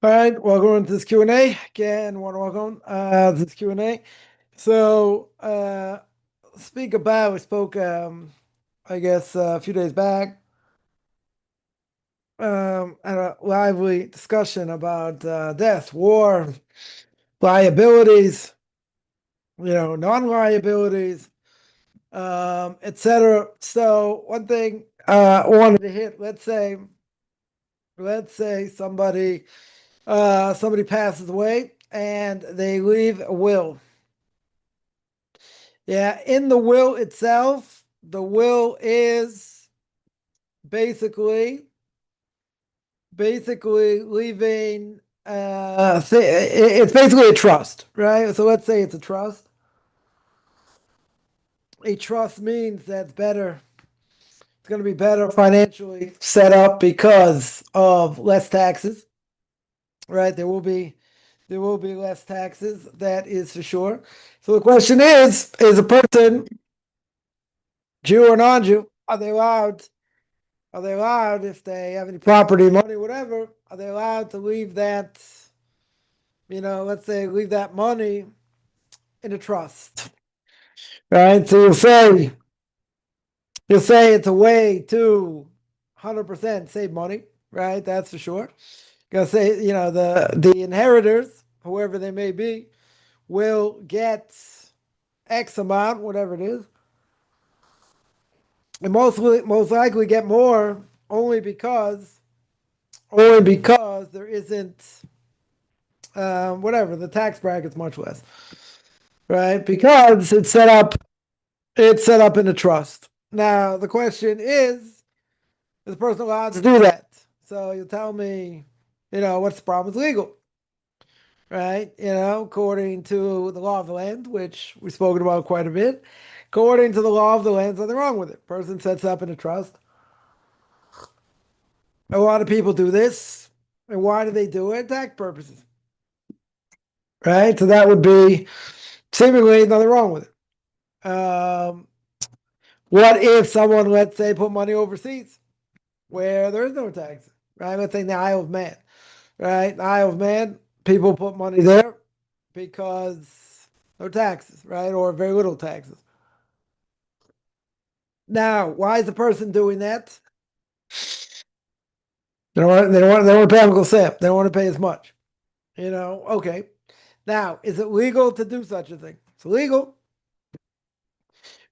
All right, welcome to this Q&A. Again, welcome to this Q&A. So, we spoke, I guess, a few days back, had a lively discussion about death, war, liabilities, non-liabilities, etc. So, one thing I wanted to hit, let's say somebody passes away and they leave a will. Yeah, in the will itself, the will is basically leaving it's basically a trust, right? So let's say it's a trust. A trust means that's better. It's going to be better financially set up because of less taxes, right? There will be less taxes, that is for sure. So the question is a person Jew or non-Jew, are they allowed, if they have any property, money, whatever, are they allowed to leave that, let's say, leave that money in a trust, right? So you'll say it's a way to 100% save money, right? That's for sure. You're gonna say, the inheritors, whoever they may be, will get X amount, whatever it is, and most likely get more only because there isn't whatever, the tax bracket's much less, right? Because it's set up in a trust. Now the question is the person allowed to do that? So you tell me, what's the problem? It's legal, right? According to the law of the land, which we've spoken about quite a bit. According to the law of the land, there's nothing wrong with it. Person sets up in a trust. A lot of people do this. And why do they do it? Tax purposes, right? So that would be seemingly nothing wrong with it. What if someone, let's say, put money overseas where there is no tax, right? Let's say in the Isle of Man, right? The Isle of Man, people put money there because no taxes, right? Or very little taxes. Now, why is the person doing that? They don't want to pay Uncle Sam. They don't want to pay as much. Okay. Now, is it legal to do such a thing? It's illegal,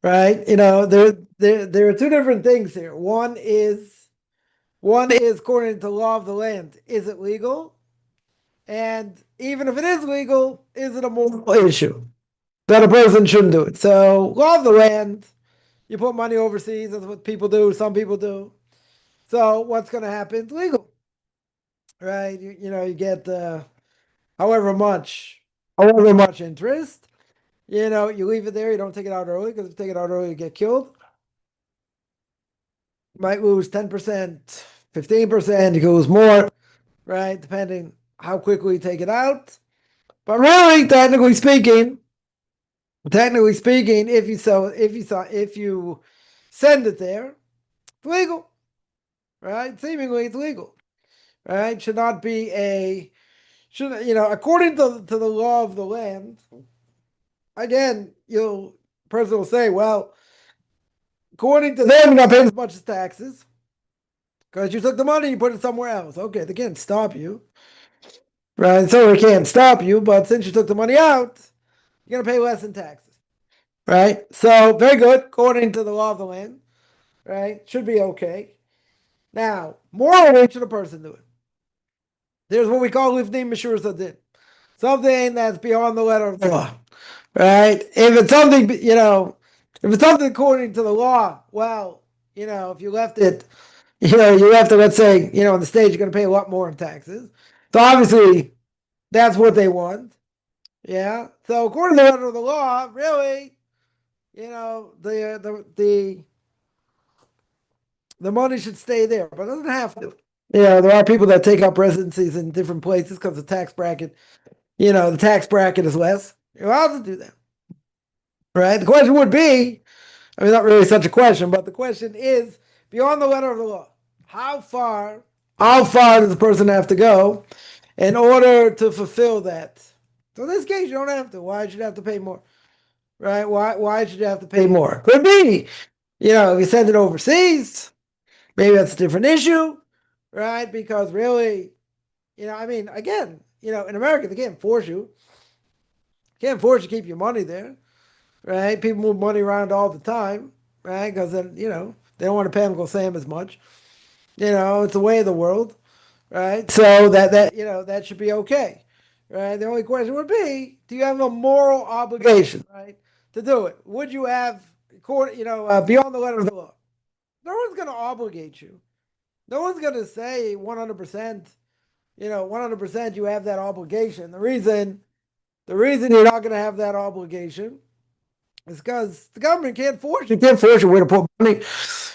right? There are two different things here. One is according to the law of the land, is it legal? And even if it is legal, is it a moral issue that a person shouldn't do it? So, law of the land, you put money overseas, that's what people do, some people do. So, what's going to happen? It's legal, right? You get however much interest. You leave it there, you don't take it out early, because if you take it out early, you get killed. You might lose 10%, 15%, you can lose more, right? Depending how quickly you take it out. But really, technically speaking, if you send it there, it's legal, right? Seemingly, it's legal, right? Should not be according to the law of the land. Again, person will say, well, according to them, you're not paying as much as taxes because you took the money, you put it somewhere else. Okay, they can't stop you, right? So they can't stop you, but since you took the money out, you're gonna pay less in taxes, right? So very good, according to the law of the land, right? Should be okay. Now, morally, should a person do it? There's what we call lifnei mishur sadin, something that's beyond the letter of the law, right? If it's something according to the law, well, if you left it, let's say, on the stage, you're going to pay a lot more in taxes. So obviously, that's what they want. Yeah. So according to the letter of the law, really, the money should stay there, but it doesn't have to. There are people that take up residencies in different places because the tax bracket, is less. You're allowed to do that, right? The question would be, not really such a question, but the question is, beyond the letter of the law, how far does the person have to go in order to fulfill that. So in this case, you don't have to. Why should you have to pay more? Right? Why should you have to pay more? Could be, if you send it overseas, maybe that's a different issue, right? Because really, again, in America, they can't force you. Can't force you to keep your money there, right? People move money around all the time, right? Because then, they don't want to pay Uncle Sam as much. It's the way of the world, right? So that should be okay, right? The only question would be, do you have a moral obligation, right, to do it? Would you have, beyond the letter of the law? No one's going to obligate you. No one's going to say 100%, 100% you have that obligation. The reason you're not going to have that obligation is because the government can't force you. Can't force you where to put money,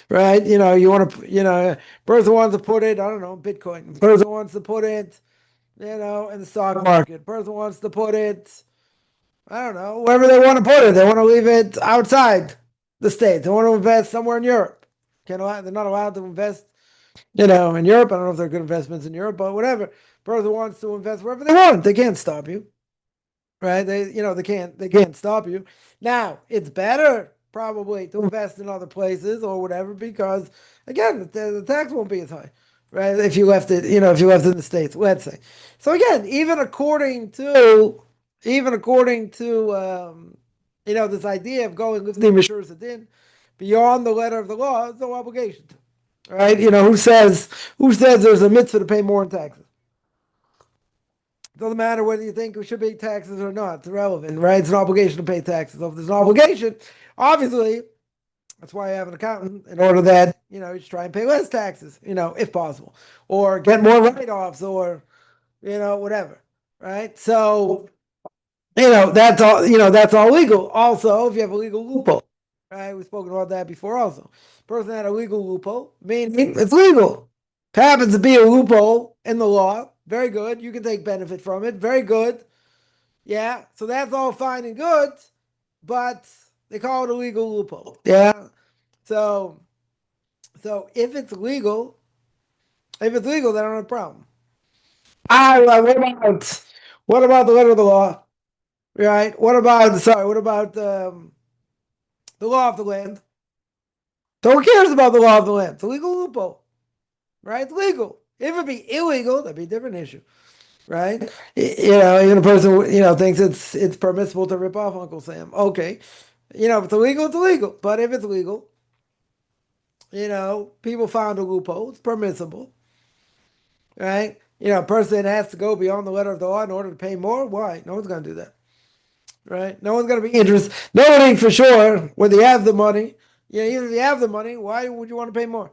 right? You want to, person wants to put it, I don't know, Bitcoin. Person wants to put it, in the stock market. Person wants to put it, I don't know, wherever they want to put it. They want to leave it outside the States. They want to invest somewhere in Europe. They're not allowed to invest, in Europe. I don't know if they're good investments in Europe, but whatever. Person wants to invest wherever they want. They can't stop you. Right? They can't stop you. Now, it's better probably to invest in other places or whatever, because again, the tax won't be as high, right? If you left it, if you left it in the States, let's say. So again, even according to this idea of going with the Mishur Din beyond the letter of the law, there's no obligation to. Right? Who says there's a mitzvah to pay more in taxes? It doesn't matter whether you think we should pay taxes or not. It's irrelevant, right? It's an obligation to pay taxes. So if there's an obligation, obviously, that's why I have an accountant, in order that, you should try and pay less taxes, if possible, or get more write-offs, or, whatever, right? So, that's all legal. Also, if you have a legal loophole, right? We've spoken about that before also. Person had a legal loophole, meaning it's legal. It happens to be a loophole in the law. Very good. You can take benefit from it. Very good. Yeah. So that's all fine and good, but they call it a legal loophole. Yeah. So if it's legal, then I don't have a problem. What about the letter of the law? Right? What about the law of the land? So who cares about the law of the land? It's a legal loophole. Right? It's legal. If it be illegal, that'd be a different issue. Right? Even a person, thinks it's permissible to rip off Uncle Sam. Okay. If it's illegal, it's illegal. But if it's legal, people found a loophole. It's permissible. Right? A person has to go beyond the letter of the law in order to pay more. Why? No one's going to do that. Right? No one's going to be interested. Nobody for sure, whether you have the money. Even if you have the money, why would you want to pay more?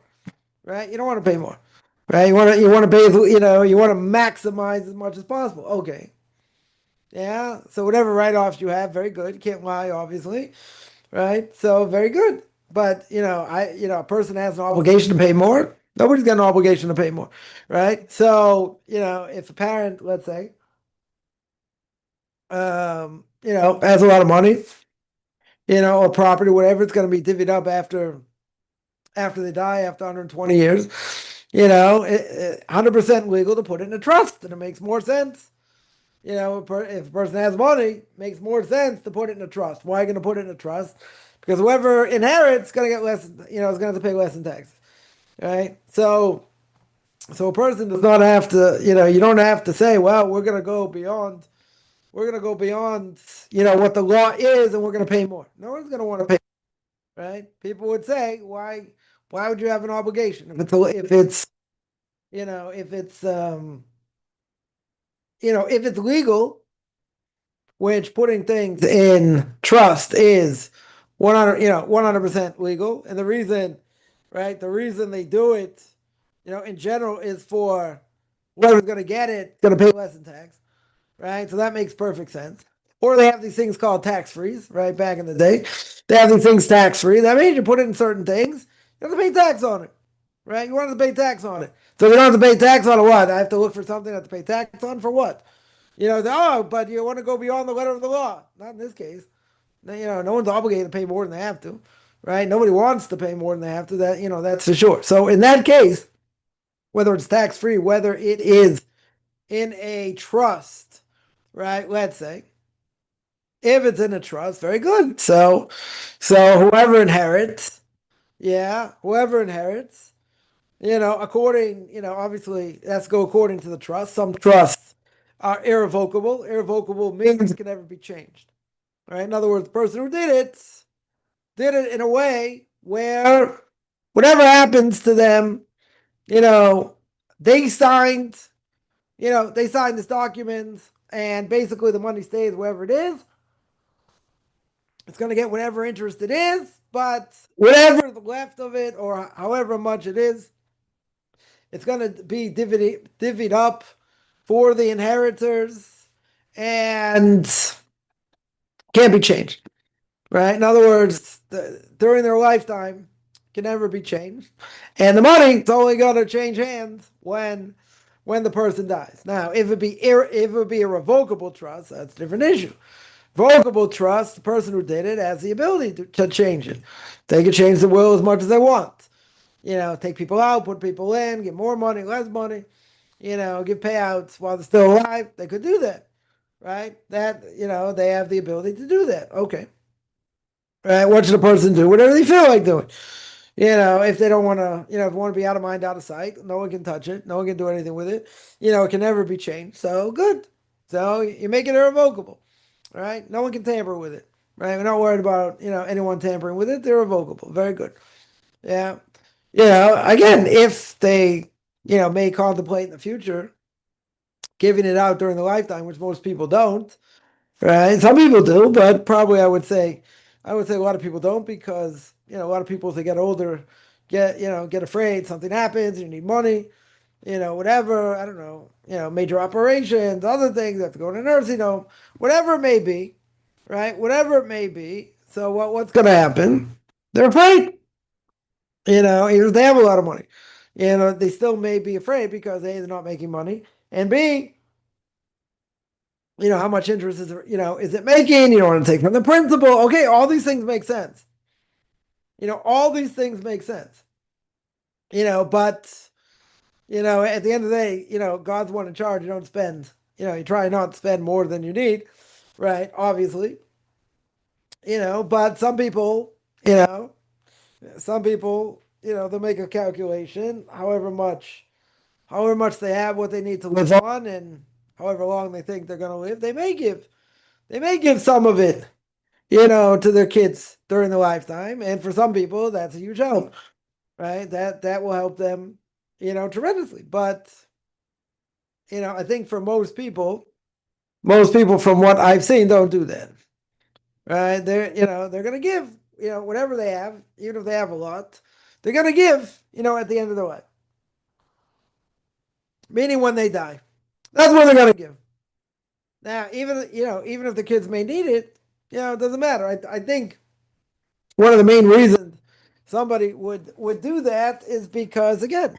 Right? You don't want to pay more. Right? You want to pay, you want to maximize as much as possible. Okay. Yeah. So whatever write-offs you have, very good. You can't lie, obviously. Right? So very good. But, a person has an obligation to pay more. Nobody's got an obligation to pay more. Right? So, if a parent, let's say, has a lot of money, or property, whatever, it's going to be divvied up after they die, after 120 years. 100% legal to put it in a trust, and it makes more sense. If a person has money, it makes more sense to put it in a trust. Why are you going to put it in a trust? Because whoever inherits is going to get less, is going to have to pay less in taxes. Right? So a person does not have to, you don't have to say, well, we're going to go beyond, what the law is, and we're going to pay more. No one's going to want to pay. Right? People would say, why would you have an obligation if it's legal, which putting things in trust is 100% legal, and the reason they do it, in general, is for whoever's going to get it going to pay less in tax, right? So that makes perfect sense. Or they have these things called tax-frees, right? Back in the day, they have these things tax-free. That means you put it in certain things, you have to pay tax on it, right? You want to pay tax on it. So if you don't have to pay tax on it, what? I have to look for something I have to pay tax on for what? But you want to go beyond the letter of the law. Not in this case. No one's obligated to pay more than they have to, right? Nobody wants to pay more than they have to. That's for sure. So in that case, whether it's tax-free, whether it is in a trust, right? Let's say if it's in a trust, very good. So whoever inherits, yeah, whoever inherits, according, obviously that's go according to the trust. Some trusts are irrevocable. Irrevocable means it can never be changed. Right? In other words, the person who did it in a way where whatever happens to them, you know, they signed, they signed this document, and basically the money stays wherever it is. It's going to get whatever interest it is, but whatever's left of it, or however much it is, it's going to be divvied up for the inheritors and can't be changed. Right? In other words, during their lifetime, can never be changed, and the money is only going to change hands when the person dies. Now, if it would be a revocable trust, that's a different issue. Revocable trust, the person who did it has the ability to change it. They can change the will as much as they want. Take people out, put people in, give more money, less money. Give payouts while they're still alive. They could do that, right? That they have the ability to do that. Okay. Right? What should a person do? Whatever they feel like doing. If they don't want to, if they want to be out of mind, out of sight, no one can touch it. No one can do anything with it. It can never be changed. So good. So you make it irrevocable, right? No one can tamper with it, right? We're not worried about, anyone tampering with it. They're irrevocable. Very good. Yeah. Again, if they, may contemplate in the future giving it out during the lifetime, which most people don't, right? Some people do, but probably I would say a lot of people don't, because a lot of people, as they get older, get afraid something happens, you need money, whatever, I don't know, major operations, other things, they have to go to a nursing home, whatever it may be, right? Whatever it may be. So what's going to happen? They're afraid, even if they have a lot of money, they still may be afraid because A, they're not making money, and B, how much interest is it making? You don't want to take from the principal. Okay, all these things make sense. All these things make sense. But at the end of the day, God's one in charge. You don't spend. You try not to spend more than you need, right? Obviously. But some people, they'll make a calculation, however much they have, what they need to live on, and however long they think they're going to live, they may give some of it, to their kids during their lifetime. And for some people, that's a huge help, right? That will help them, tremendously. But, I think for most people from what I've seen don't do that, right? They're going to give, whatever they have, even if they have a lot, they're going to give, at the end of their life. Meaning when they die. That's when they're going to give. Now, even if the kids may need it, it doesn't matter. I think one of the main reasons somebody would do that is because, again,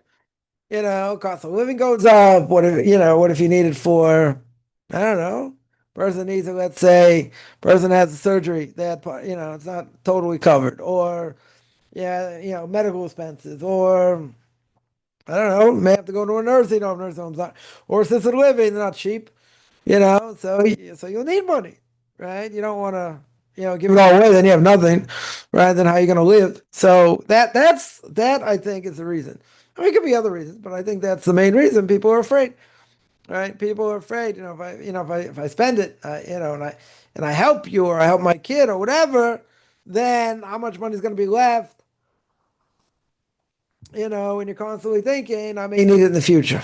cost of living goes up. What if you need it for, I don't know, person needs it, let's say, person has a surgery that, it's not totally covered, or, yeah, medical expenses, or, I don't know, may have to go to a nursing home. Nursing homes not, or assisted living, they're not cheap. So you'll need money, right? You don't want to, give it all away, then you have nothing, right? Then how are you going to live? So that I think is the reason. I mean, it could be other reasons, but I think that's the main reason. People are afraid, right? People are afraid. If I spend it, and I help you, or I help my kid, or whatever, then how much money is going to be left? And you're constantly thinking, I may need it in the future.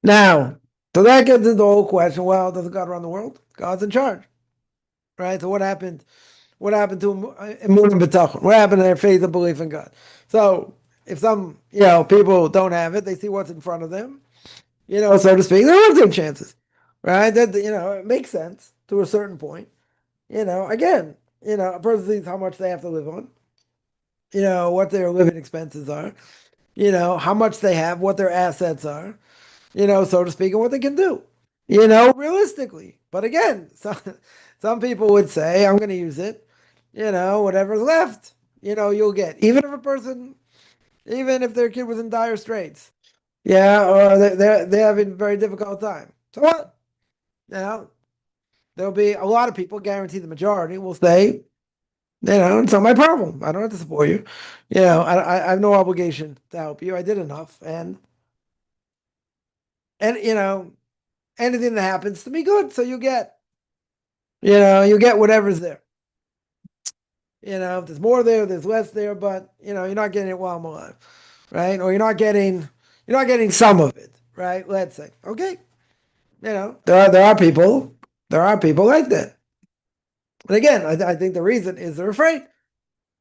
Now, so that gets into the whole question. Well, does God run the world? God's in charge, right? So what happened? What happened to Emunah B'tachon? What happened to their faith and belief in God? So if some, people don't have it, they see what's in front of them, so to speak. There are good chances, right? That it makes sense to a certain point. Again, a person sees how much they have to live on, what their living expenses are, how much they have, what their assets are, so to speak, and what they can do, realistically. But again, some people would say, I'm going to use it, whatever's left, you'll get. Even if their kid was in dire straits, or they're having a very difficult time, So what? You know, there'll be a lot of people, guarantee the majority, will say, it's not my problem. I don't have to support you. I have no obligation to help you. I did enough, and anything that happens to me, good. So you get whatever's there. If there's more there, there's less there, but you're not getting it while I'm alive, right? Or you're not getting some of it, right? Let's say, okay, there are people like that. And again, I think the reason is they're afraid,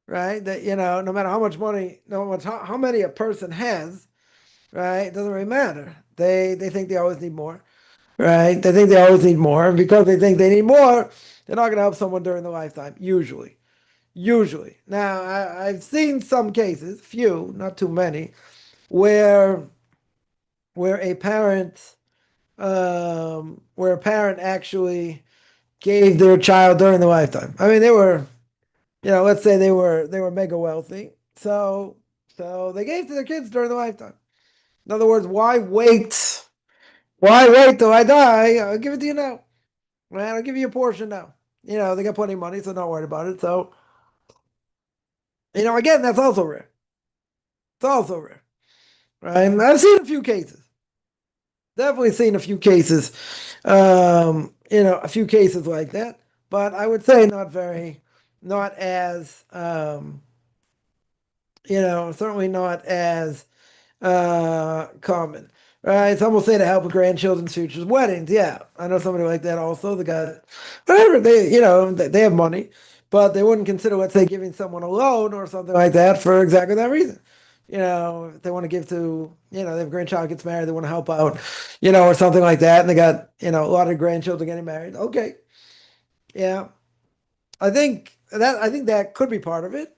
right? That no matter how much money, no matter how many a person has, right? It doesn't really matter. They think they always need more, right? They think they always need more, and because they think they need more, they're not going to help someone during the lifetime. Usually. Now, I've seen some cases, few, not too many, where a parent actually gave their child during the lifetime. I mean, they were, let's say they were mega wealthy, so they gave to their kids during the lifetime. In other words, why wait? Why wait till I die? I'll give it to you now. Right? I'll give you a portion now. They got plenty of money, so not worried about it. So, again, that's also rare. It's also rare. Right? And I've seen a few cases. Definitely seen a few cases. A few cases like that. But I would say not as, certainly not as common. Right? Some will say to help with grandchildren's futures, weddings. Yeah, I know somebody like that also. The guy, whatever, they have money, but they wouldn't consider, let's say, giving someone a loan or something like that for exactly that reason. If they want to give to, they have a grandchild gets married, they want to help out, or something like that, and they got, a lot of grandchildren getting married. Okay, yeah, I think that could be part of it.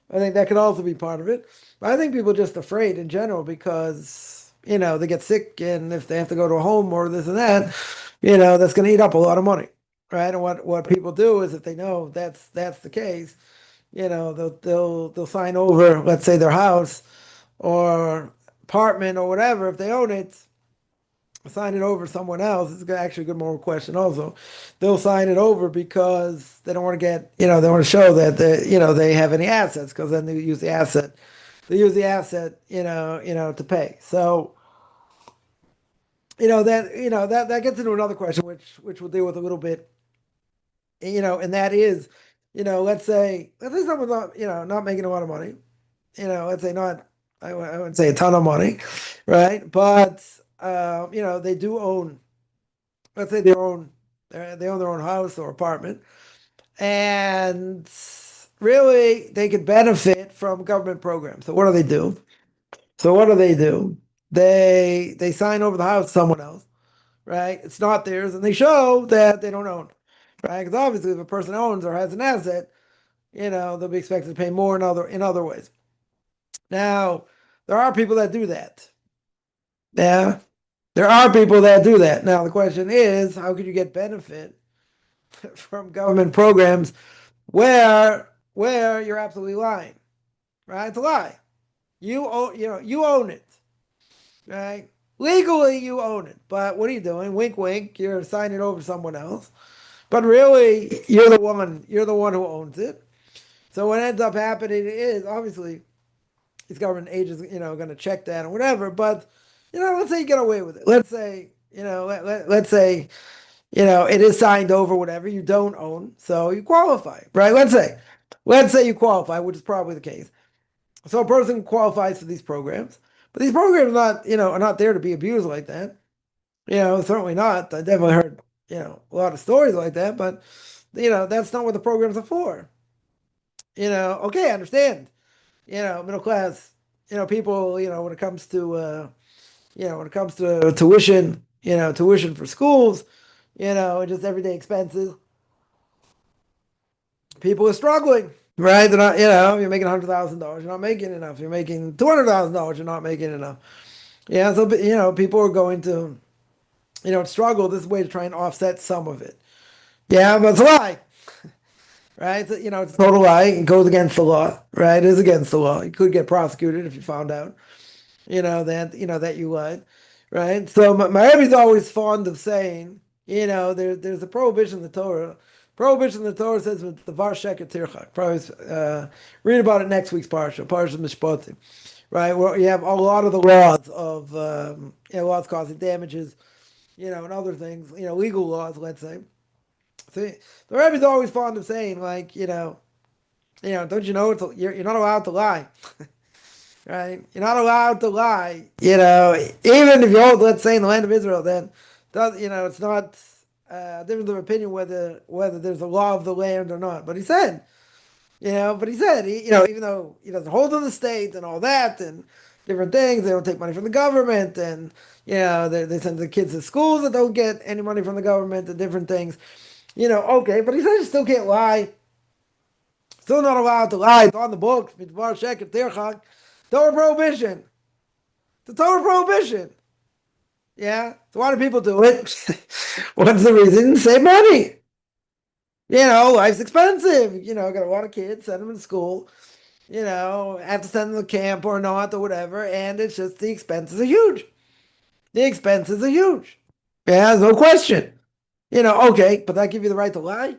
I think that could also be part of it. But I think people are just afraid in general because, they get sick and if they have to go to a home or this and that, that's going to eat up a lot of money. Right. And what people do is if they know that's the case, they'll sign over, let's say their house or apartment or whatever, if they own it, sign it over to someone else. It's actually a good moral question also. They'll sign it over because they don't want to get, they want to show that they have any assets because then they use the asset. They use the asset, to pay. So, that gets into another question, which we'll deal with a little bit, and that is, let's say someone's not making a lot of money, let's say not, I wouldn't say a ton of money, right? But they do own, let's say they own their own house or apartment, and really they could benefit from government programs. So what do they do? They sign over the house to someone else, right? It's not theirs, and they show that they don't own, right? Because obviously, if a person owns or has an asset, they'll be expected to pay more in other ways. Now, there are people that do that. Yeah, there are people that do that. Now, the question is, how could you get benefit from government programs where you're absolutely lying, right? It's a lie. You own it, right? Legally, you own it, but what are you doing? Wink, wink. You're signing it over to someone else, but really, you're the one. You're the one who owns it. So what ends up happening is obviously these government agents, going to check that or whatever. But let's say you get away with it. Let's say, let's say, it is signed over, whatever you don't own, so you qualify, right? Let's say you qualify, which is probably the case. So a person qualifies for these programs, but these programs are not there to be abused like that. Certainly not. I definitely heard, a lot of stories like that, but that's not what the programs are for. Okay, I understand. Middle class, people, when it comes to tuition for schools, and just everyday expenses, people are struggling, right? They're not, you're making $100,000, you're not making enough. You're making $200,000, you're not making enough. Yeah, so people are going to, struggle this way to try and offset some of it. Yeah, but it's a lie, right? It's a total lie. It goes against the law, right? It is against the law. You could get prosecuted if you found out, that you lied, right? So my Rebbe's always fond of saying, there's a prohibition in the Torah. Prohibition in the Torah says with the var sheker tirchak. Probably read about it next week's parsha, parsha mishpatim, right? Where you have a lot of the laws of laws causing damages, and other things, legal laws, let's say. So the Rebbe's always fond of saying, like, don't you know you're not allowed to lie. Right? You're not allowed to lie. Even if you hold, let's say, in the land of Israel, then it's not a difference of opinion whether there's a law of the land or not. But he said, even though he doesn't hold to the state and all that and different things, they don't take money from the government, and they send the kids to schools that don't get any money from the government and different things. Okay, but he said you still can't lie. Still not allowed to lie. It's on the books. Mitzvos, sheker, tirchak. Torah prohibition. It's a Torah prohibition. Yeah. So why do people do it? What's the reason? Save money. Life's expensive. Got a lot of kids, send them in school. Have to send them to camp or not or whatever. And it's just the expenses are huge. The expenses are huge. Yeah, there's no question. Okay, but that gives you the right to lie.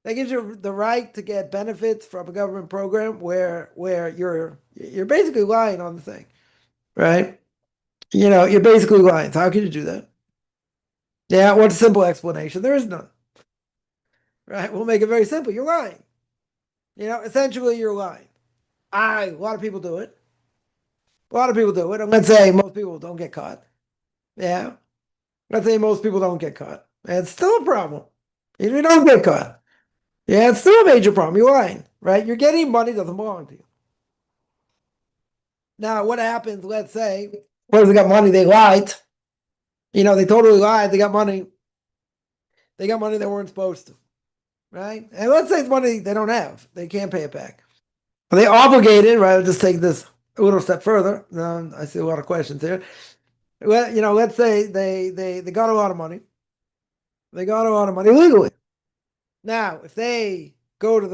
That gives you the right to get benefits from a government program where you're basically lying on the thing, right? You're basically lying. So how can you do that? Yeah, what's a simple explanation? There is none. Right? We'll make it very simple. You're lying. Essentially you're lying. A lot of people do it. A lot of people do it. And let's say most people don't get caught. Yeah. Let's say most people don't get caught. And it's still a problem. Even if you don't get caught. Yeah, it's still a major problem. You're lying, right? You're getting money that doesn't belong to you. Now, what happens? Let's say, where they got money, they lied. They totally lied. They got money. They got money they weren't supposed to, right? And let's say it's money they don't have. They can't pay it back. Are they obligated? Right? I'll just take this a little step further. I see a lot of questions here. Well, let's say they got a lot of money. They got a lot of money legally. Now, if they go to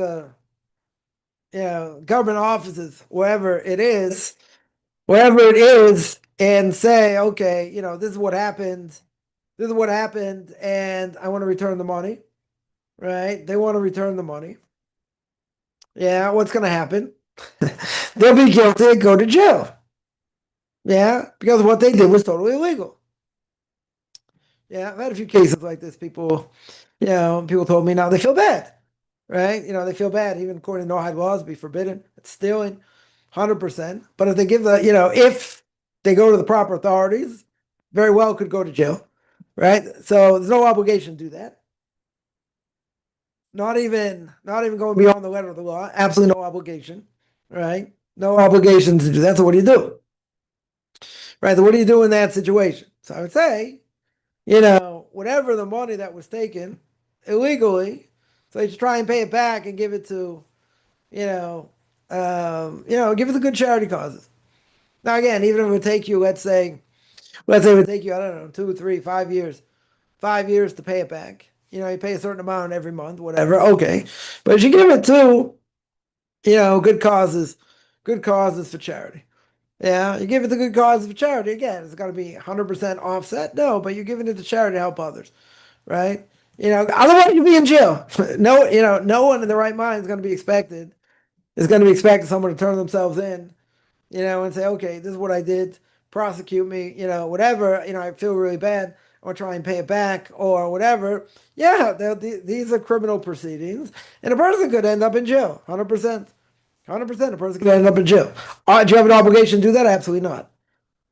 the government offices, wherever it is, and say, okay, this is what happened. This is what happened, and I want to return the money. Right? They want to return the money. Yeah, what's going to happen? They'll be guilty and go to jail. Yeah, because what they did was totally illegal. Yeah, I've had a few cases like this. People told me now they feel bad. Right? They feel bad. Even according to Noahide laws, be forbidden. It's stealing, 100%. But if they give if they go to the proper authorities, very well could go to jail. Right? So there's no obligation to do that. Not even going beyond the letter of the law. Absolutely no obligation. Right? No obligation to do that. So what do you do? Right? So what do you do in that situation? So I would say, whatever the money that was taken illegally, so you should try and pay it back and give it to, give it to good charity causes. Now again, even if it would take you, let's say it would take you, I don't know, 2, 3, 5 years, 5 years to pay it back. You pay a certain amount every month, whatever. Okay, but you should give it to, good causes for charity. Yeah, you give it to good causes for charity. Again, it's got to be 100% offset. No, but you're giving it to charity to help others, right? Otherwise you'll be in jail. No one in the right mind is going to be expected. Someone to turn themselves in, and say, okay, this is what I did. Prosecute me, whatever. I feel really bad. Or try and pay it back, or whatever. Yeah, these are criminal proceedings, and a person could end up in jail. 100%. 100%. A person could end up in jail. Do you have an obligation to do that? Absolutely not.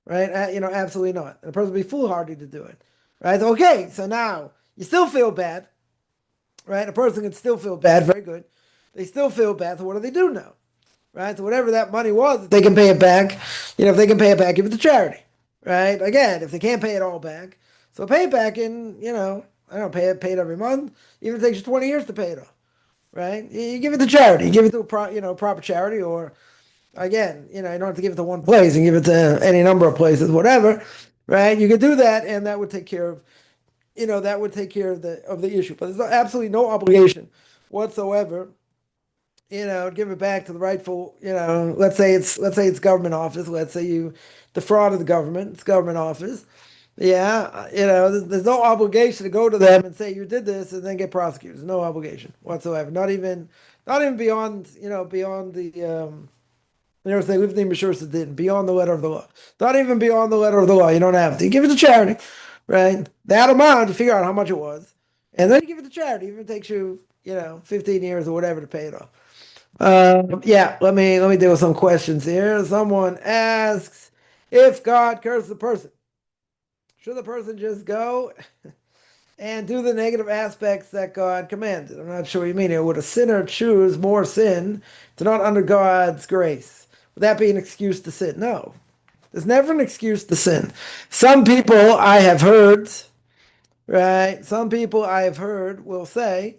Right? Absolutely not. And a person would be foolhardy to do it. Right? Okay, so now you still feel bad. Right? A person can still feel bad. Very good. They still feel bad. So what do they do now? Right? So whatever that money was, if they can pay it back, if they can pay it back, give it to charity. Right? Again, if they can't pay it all back, so pay it back in, I don't pay it every month. Even if it takes you 20 years to pay it off. Right? You give it to charity. You give it to a proper charity, or again, you don't have to give it to one place. You give it to any number of places, whatever. Right? You could do that, and that would take care of, the issue. But there's absolutely no obligation whatsoever give it back to the rightful, let's say it's government office. Let's say you defrauded the government. It's government office. Yeah, there's no obligation to go to them and say you did this and then get prosecuted. There's no obligation whatsoever. Not even beyond, beyond the they live in the didn't beyond the letter of the law. Not even beyond the letter of the law. You don't have to. You give it to charity, right? That amount to figure out how much it was, and then you give it to charity. Even if it takes you, 15 years or whatever to pay it off. Yeah, let me deal with some questions here. Someone asks, if God curses a person, should the person just go and do the negative aspects that God commanded? I'm not sure what you mean here. Would a sinner choose more sin to not under God's grace? Would that be an excuse to sin? No. There's never an excuse to sin. Some people I have heard, right? Some people I have heard will say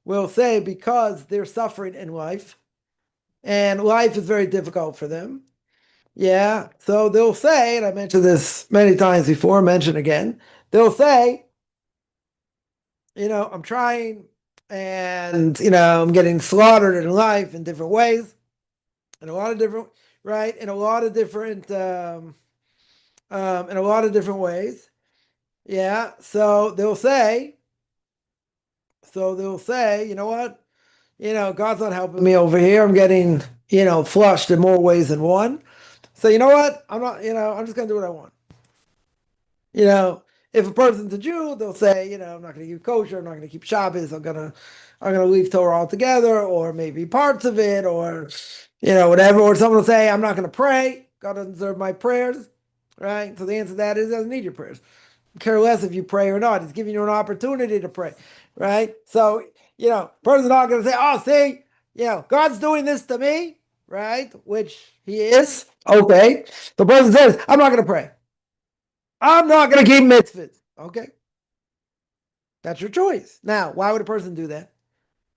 because they're suffering in life and life is very difficult for them. Yeah. So they'll say, and I mentioned this many times before, mention again, they'll say, I'm trying and, I'm getting slaughtered in life in different ways, in a lot of different, right? In a lot of different, in a lot of different ways. Yeah. So they'll say, you know what? God's not helping me over here. I'm getting, flushed in more ways than one. So you know what? I'm not, I'm just gonna do what I want. You know, if a person's a Jew, they'll say, I'm not gonna keep kosher, I'm not gonna keep Shabbos, I'm gonna leave Torah altogether, or maybe parts of it, or whatever. Or someone will say, I'm not gonna pray. God doesn't deserve my prayers, right? So the answer to that is, he doesn't need your prayers. Care less if you pray or not. He's giving you an opportunity to pray, right? So, person's not going to say, oh, see, God's doing this to me, right? Which he is. Okay. The person says, I'm not going to pray. I'm not going to keep mitzvahs. Okay. That's your choice. Now, why would a person do that?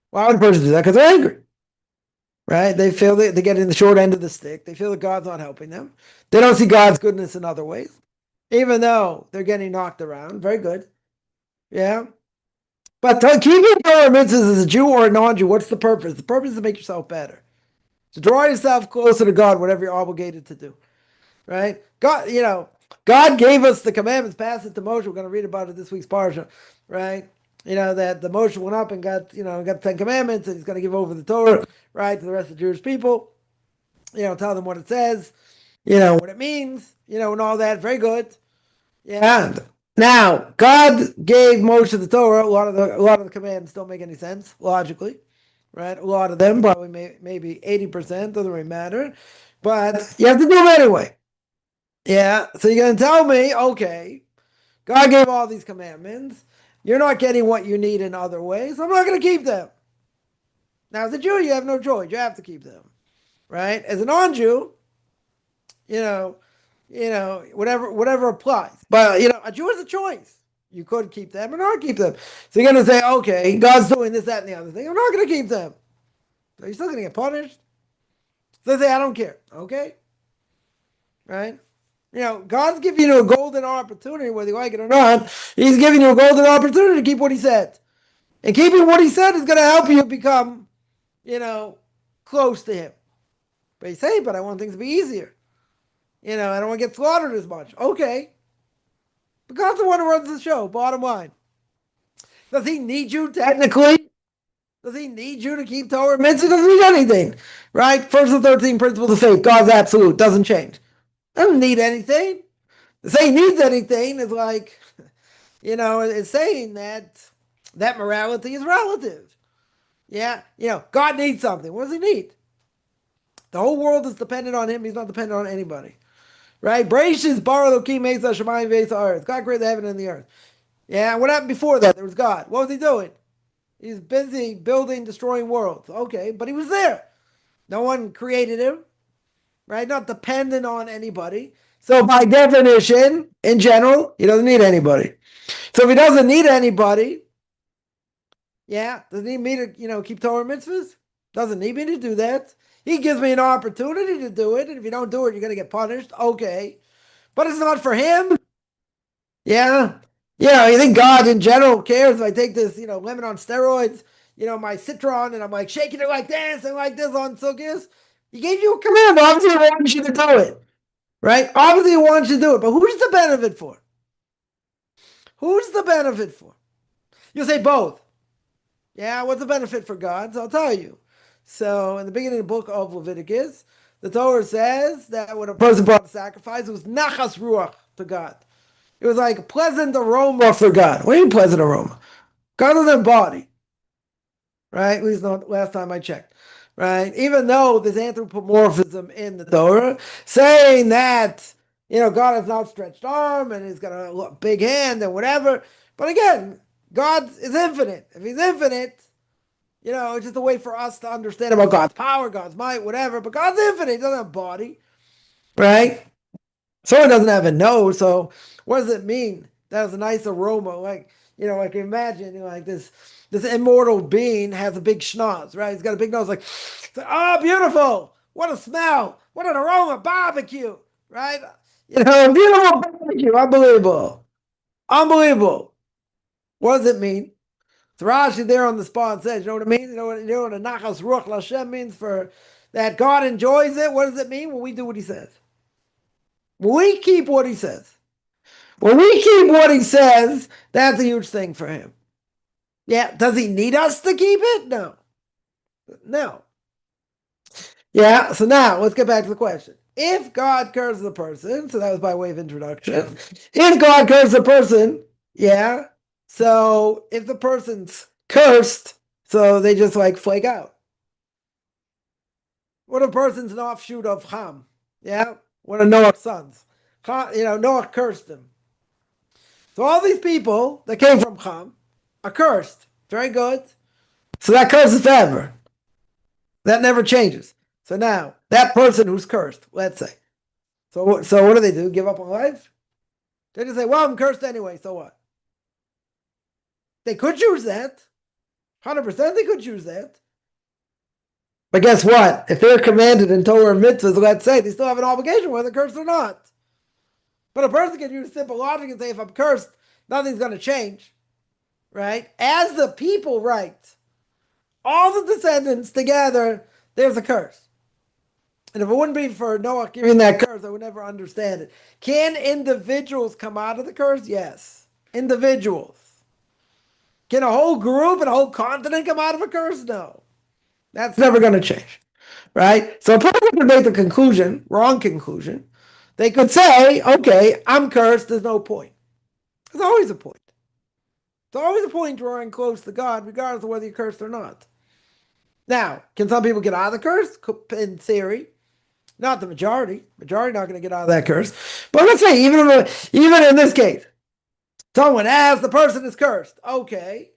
Why would a person do that? Because they're angry, right? They feel that they're getting the short end of the stick. They feel that God's not helping them. They don't see God's goodness in other ways, even though they're getting knocked around. Very good. Yeah. But keeping Torah mitzvahs as a Jew or a non-Jew, what's the purpose? The purpose is to make yourself better, to draw yourself closer to God, whatever you're obligated to do, right? God gave us the commandments, passed it to Moshe. We're going to read about it this week's parsha, right? That the Moshe went up and got the 10 commandments, and he's going to give over the Torah, right, to the rest of the Jewish people. Tell them what it says, what it means, and all that. Very good. Yeah. Now, God gave Moshe the Torah. A lot of the commands don't make any sense logically, right? A lot of them, probably maybe 80%, doesn't really matter, but you have to do them anyway. Yeah. So you're gonna tell me, okay, God gave all these commandments. You're not getting what you need in other ways. I'm not gonna keep them. Now, as a Jew, you have no choice. You have to keep them, right? As a non-Jew, you know, whatever applies. But a Jew has a choice. You could keep them or not keep them. So you're gonna say, okay, God's doing this, that, and the other thing. I'm not gonna keep them. So you're still gonna get punished. So they say, I don't care. Okay, right? God's giving you a golden opportunity, whether you like it or not. He's giving you a golden opportunity to keep what he said, and keeping what he said is gonna help you become, close to him. But you say, but I want things to be easier. I don't want to get slaughtered as much. Okay. But God's the one who runs the show, bottom line. Does he need you technically? Does he need you to keep Torah mitzvah? He doesn't need anything, right? First and 13 principles of faith. God's absolute, doesn't change. Doesn't need anything. To say he needs anything is like, it's saying that morality is relative. Yeah, God needs something. What does he need? The whole world is dependent on him. He's not dependent on anybody. Right? Bereshis bara Elokim mesa shamayim ve'etz. God created the heaven and the earth. Yeah, what happened before that? There was God. What was he doing? He's busy building, destroying worlds. Okay, but he was there. No one created him. Right? Not dependent on anybody. So by definition, in general, he doesn't need anybody. So if he doesn't need anybody, doesn't need me to, keep Torah mitzvahs? Doesn't need me to do that. He gives me an opportunity to do it, and if you don't do it, you're going to get punished. Okay. But it's not for him. Yeah. You think God in general cares if I take this, lemon on steroids, my citron, and I'm like shaking it like this and like this on Sukkot. He gave you a command. Obviously, he wants you to do it, right? Obviously, he wants you to do it. But who's the benefit for? Who's the benefit for? You'll say both. Yeah, what's the benefit for God? So I'll tell you. So in the beginning of the book of Leviticus, the Torah says that when a person brought a sacrifice, it was nachas ruach to God. It was like a pleasant aroma for God. What do you mean pleasant aroma? God doesn't have body, right? At least not last time I checked, right? Even though there's anthropomorphism in the Torah, saying that, God has an outstretched arm and he's got a big hand and whatever. But again, God is infinite. If he's infinite, it's just a way for us to understand about God's power, God's might, whatever. But God's infinite. He doesn't have a body, right? Someone doesn't have a nose, so what does it mean? That has a nice aroma. Like imagine, like this immortal being has a big schnoz, right? He's got a big nose, like, oh, beautiful. What a smell. What an aroma. Barbecue, right? Beautiful barbecue. Unbelievable. Unbelievable. What does it mean? So Rashi there on the spot says, you know what it means? You know what a nachas ruach l'Hashem means for that God enjoys it? What does it mean? When we do what he says. When we keep what he says. When we keep what he says, that's a huge thing for him. Yeah, does he need us to keep it? No. No. Yeah, so now let's get back to the question. If God curses a person, so that was by way of introduction. If God curses a person, yeah, so if the person's cursed, so they just like flake out. What if a person's an offshoot of Ham? Yeah, one of Noah's sons. Noah cursed him. So all these people that came from Ham are cursed. Very good. So that curse is forever. That never changes. So now, that person who's cursed, let's say. So what do they do? Give up on life? They just say, well, I'm cursed anyway, so what? They could choose that. 100% they could choose that. But guess what? If they're commanded in Torah and mitzvos, let's say, they still have an obligation whether they're cursed or not. But a person can use simple logic and say, if I'm cursed, nothing's going to change. Right? As the people write, all the descendants together, there's a curse. And if it wouldn't be for Noah giving that curse, I would never understand it. Can individuals come out of the curse? Yes. Individuals. Can a whole group and a whole continent come out of a curse? No. That's never going to change. Right? So a person could make the conclusion, wrong conclusion. They could say, okay, I'm cursed, there's no point. There's always a point. There's always a point drawing close to God, regardless of whether you're cursed or not. Now, can some people get out of the curse? In theory. Not the majority. Majority not going to get out of that curse. But let's say, even in this case, someone asks, the person is cursed. Okay.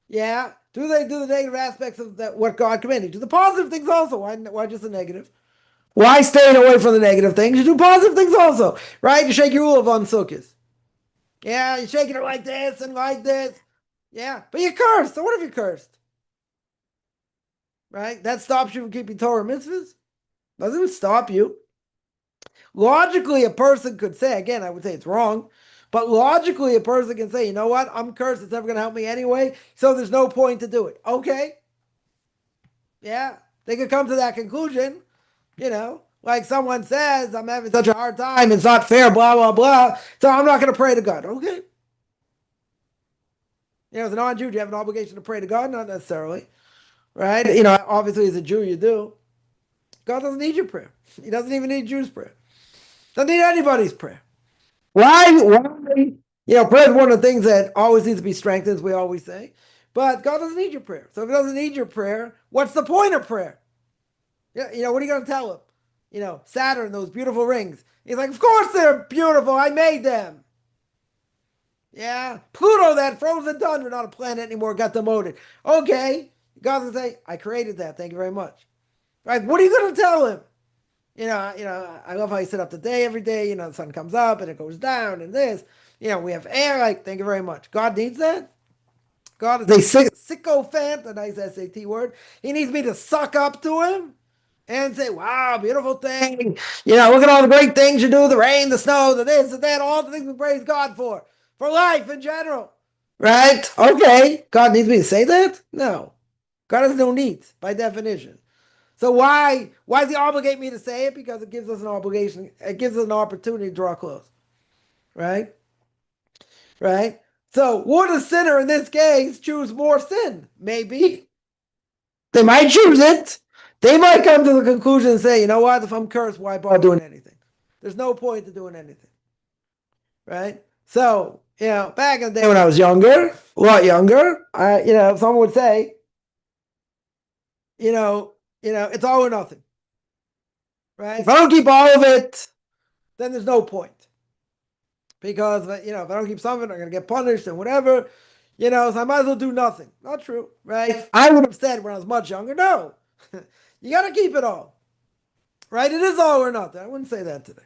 Yeah. Do they do the negative aspects of that, what God commanded? Do the positive things also. Why just the negative? Why staying away from the negative things? You do positive things also. Right? You shake your lulav on sukkahs. Yeah, you're shaking it like this and like this. Yeah. But you're cursed. So what if you're cursed? Right? That stops you from keeping Torah mitzvahs? Doesn't stop you. Logically, a person could say, again, I would say it's wrong, but logically, a person can say, you know what? I'm cursed. It's never going to help me anyway, so there's no point to do it. Okay. Yeah. They could come to that conclusion, like someone says, I'm having such a hard time. It's not fair, blah, blah, blah. So I'm not going to pray to God. Okay. As a non-Jew, do you have an obligation to pray to God? Not necessarily. Right? Obviously, as a Jew, you do. God doesn't need your prayer. He doesn't even need Jews' prayer. Doesn't need anybody's prayer. Why? Prayer is one of the things that always needs to be strengthened, as we always say. But God doesn't need your prayer. So if he doesn't need your prayer, what's the point of prayer? What are you going to tell him? Saturn, those beautiful rings. He's like, of course they're beautiful. I made them. Yeah. Pluto, that frozen tundra, not a planet anymore, got demoted. Okay. God's going to say, I created that. Thank you very much. Right? What are you going to tell him? I love how you sit up the day every day. The sun comes up and it goes down and this. We have air. Like, thank you very much. God needs that. God is a sycophant, a nice SAT word. He needs me to suck up to him and say, wow, beautiful thing. Look at all the great things you do, the rain, the snow, the this, the that, all the things we praise God for life in general. Right? Okay. God needs me to say that? No. God has no needs by definition. So why does he obligate me to say it? Because it gives us an obligation. It gives us an opportunity to draw close. Right? Right? So would a sinner in this case choose more sin? Maybe. They might choose it. They might come to the conclusion and say, you know what, if I'm cursed, why bother doing anything? There's no point to doing anything. Right? So, back in the day when I was younger, a lot younger, someone would say, it's all or nothing. Right? If I don't keep all of it, then there's no point. Because, if I don't keep some of it, I'm going to get punished and whatever. So I might as well do nothing. Not true, right? I would have said when I was much younger, no. You got to keep it all. Right? It is all or nothing. I wouldn't say that today.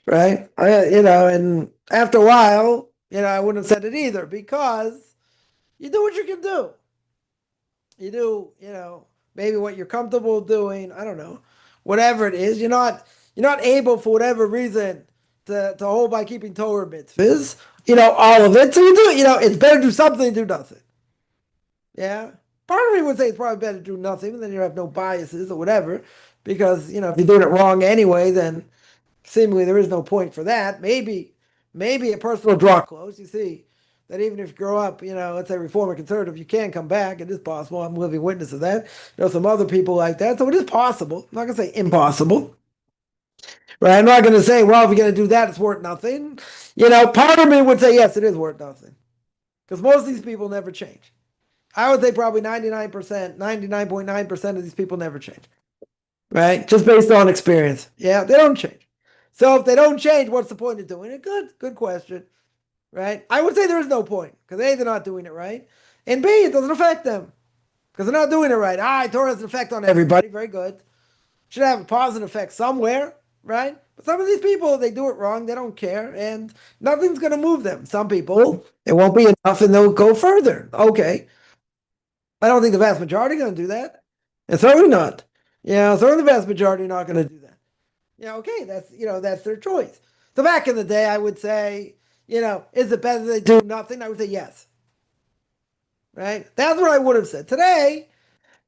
Right? And after a while, I wouldn't have said it either because you do what you can do. You do, maybe what you're comfortable doing. I don't know. Whatever it is, you're not able for whatever reason to hold by keeping Torah mitzvahs, all of it. So you do, it's better to do something than do nothing. Yeah. Part of me would say it's probably better to do nothing, but then you have no biases or whatever. Because, if you're doing it wrong anyway, then seemingly there is no point for that. Maybe a person will draw close. You see that even if you grow up, let's say Reform or Conservative, you can come back. It is possible. I'm a living witness of that. Some other people like that. So it is possible. I'm not going to say impossible. Right? I'm not going to say, well, if you're going to do that, it's worth nothing. Part of me would say, yes, it is worth nothing. Because most of these people never change. I would say probably 99.9% of these people never change. Right? Just based on experience. Yeah, they don't change. So if they don't change, what's the point of doing it? Good question. Right? I would say there is no point. Because A, they're not doing it right. And B, it doesn't affect them. Because they're not doing it right. Torah has an effect on everybody. Very good. Should have a positive effect somewhere. Right? But some of these people, they do it wrong. They don't care. And nothing's going to move them. Some people, it won't be enough and they'll go further. Okay. I don't think the vast majority are going to do that. And certainly not. Certainly the vast majority are not going to do that. Okay, that's their choice. So back in the day, I would say, is it better they do nothing? I would say yes. Right? That's what I would have said. Today,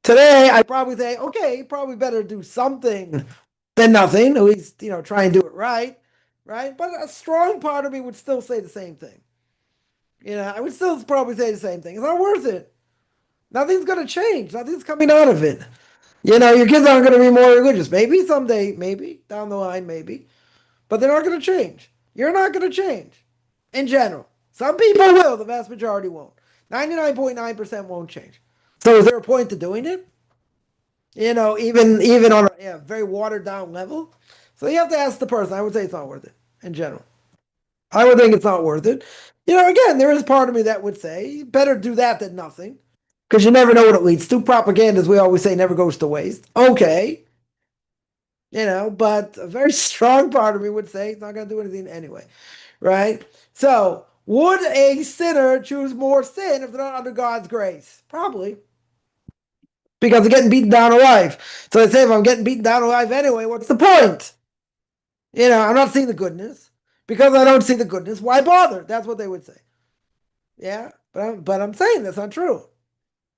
I probably say, okay, probably better do something than nothing. At least, try and do it right. Right? But a strong part of me would still say the same thing. I would still probably say the same thing. It's not worth it. Nothing's going to change. Nothing's coming out of it. Your kids aren't going to be more religious. Maybe someday, maybe down the line, maybe. But they're not going to change. You're not going to change in general. Some people will. The vast majority won't. 99.9% won't change. So is there a point to doing it? Even on a very watered down level. So you have to ask the person. I would say it's not worth it in general. I would think it's not worth it. Again, there is part of me that would say better do that than nothing. Because you never know what it leads to. Propaganda, as we always say, never goes to waste. Okay. But a very strong part of me would say it's not going to do anything anyway. Right? So, would a sinner choose more sin if they're not under God's grace? Probably. Because they're getting beaten down alive. So they say, if I'm getting beaten down alive anyway, what's the point? I'm not seeing the goodness. Because I don't see the goodness, why bother? That's what they would say. Yeah? But I'm saying that's not true.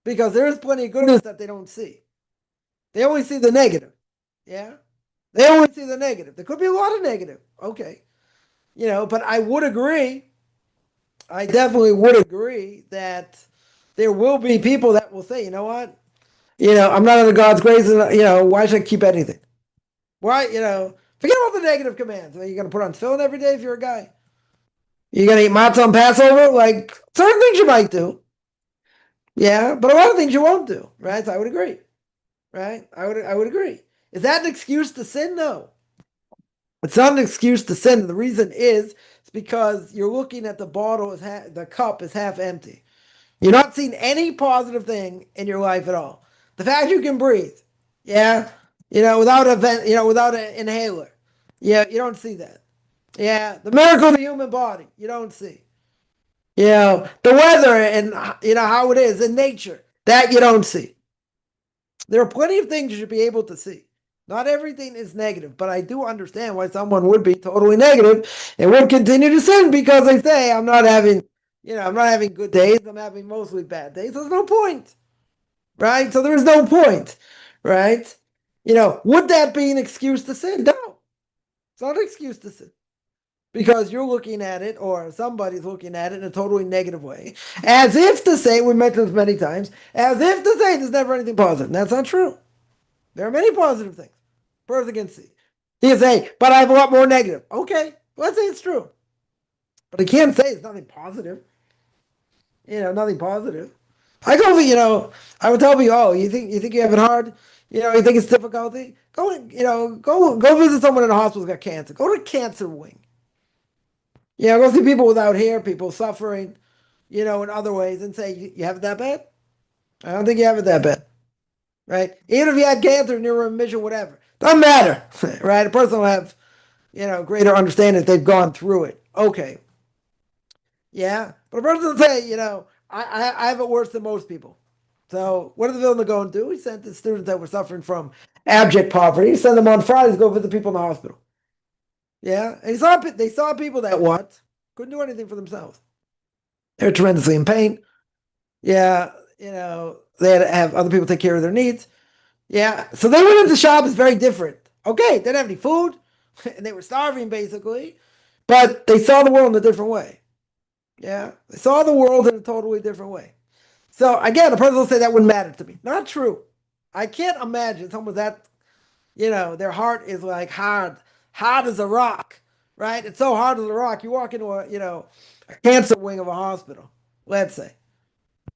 Because there is plenty of goodness that they don't see. They only see the negative. Yeah? They only see the negative. There could be a lot of negative. Okay. But I would agree. I definitely would agree that there will be people that will say, you know what? I'm not under God's grace, and, why should I keep anything? Why, forget about the negative commands. You're going to put on tefillin every day if you're a guy? You're going to eat matzah on Passover? Like, certain things you might do. Yeah, but a lot of things you won't do, right? So I would agree, right? I would agree. Is that an excuse to sin? No. It's not an excuse to sin. The reason is it's because you're looking at the bottle the cup is half empty. You're not seeing any positive thing in your life at all. The fact you can breathe, yeah, without without an inhaler, yeah, you don't see that. Yeah, the miracle of the human body, you don't see. The weather and how it is in nature, that you don't see. There are plenty of things you should be able to see. Not everything is negative, but I do understand why someone would be totally negative and would continue to sin because they say, I'm not having good days, I'm having mostly bad days. There's no point. right? So there is no point, right? Would that be an excuse to sin? No, it's not an excuse to sin. Because you're looking at it, or somebody's looking at it in a totally negative way, as if to say, we mentioned this many times, as if to say there's never anything positive. And that's not true. There are many positive things. Person can see. He can say, but I have a lot more negative. Okay, let's say it's true. But he can't say it's nothing positive. Nothing positive. I go, I would tell people, oh, you think you have it hard? You think it's difficulty? Go visit someone in a hospital who's got cancer. Go to cancer wing. Go see people without hair, people suffering, in other ways, and say, you have it that bad? I don't think you have it that bad, right? Even if you had cancer and you're in remission, whatever. Doesn't matter, right? A person will have, greater understanding if they've gone through it. Okay. Yeah. But a person will say, I have it worse than most people. So what did the villain go and do? He sent the students that were suffering from abject poverty. He sent them on Fridays to go visit people in the hospital. Yeah, and they saw people that what couldn't do anything for themselves. They were tremendously in pain. Yeah, they had to have other people take care of their needs. Yeah, so they went into Shabbos very different. Okay, they didn't have any food, and they were starving basically, but they saw the world in a different way. Yeah, they saw the world in a totally different way. So again, a person will say that wouldn't matter to me. Not true. I can't imagine someone that, their heart is like hard as a rock, right? It's so hard as a rock. You walk into a cancer wing of a hospital, let's say.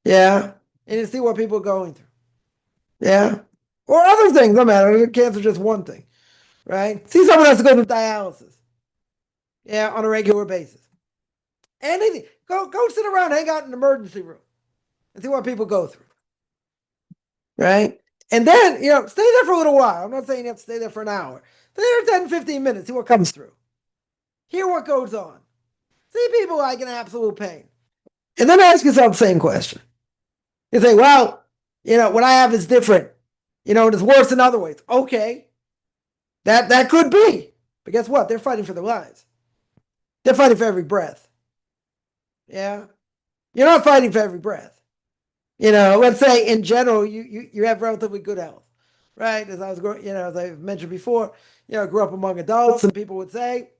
Yeah. And you see what people are going through. Yeah. Or other things, no matter. Cancer is just one thing, right? See someone has to go through dialysis. Yeah, on a regular basis. Anything. Go sit around, hang out in the emergency room and see what people go through. Right? And then, stay there for a little while. I'm not saying you have to stay there for an hour. Stay there 10, 15 minutes, see what comes through. Hear what goes on. See people like in absolute pain. And then ask yourself the same question. You say, well, what I have is different. And it's worse in other ways. Okay. That could be. But guess what? They're fighting for their lives. They're fighting for every breath. Yeah. You're not fighting for every breath. Let's say in general, you have relatively good health, right? As I was growing, as I mentioned before, I grew up among adults, and people say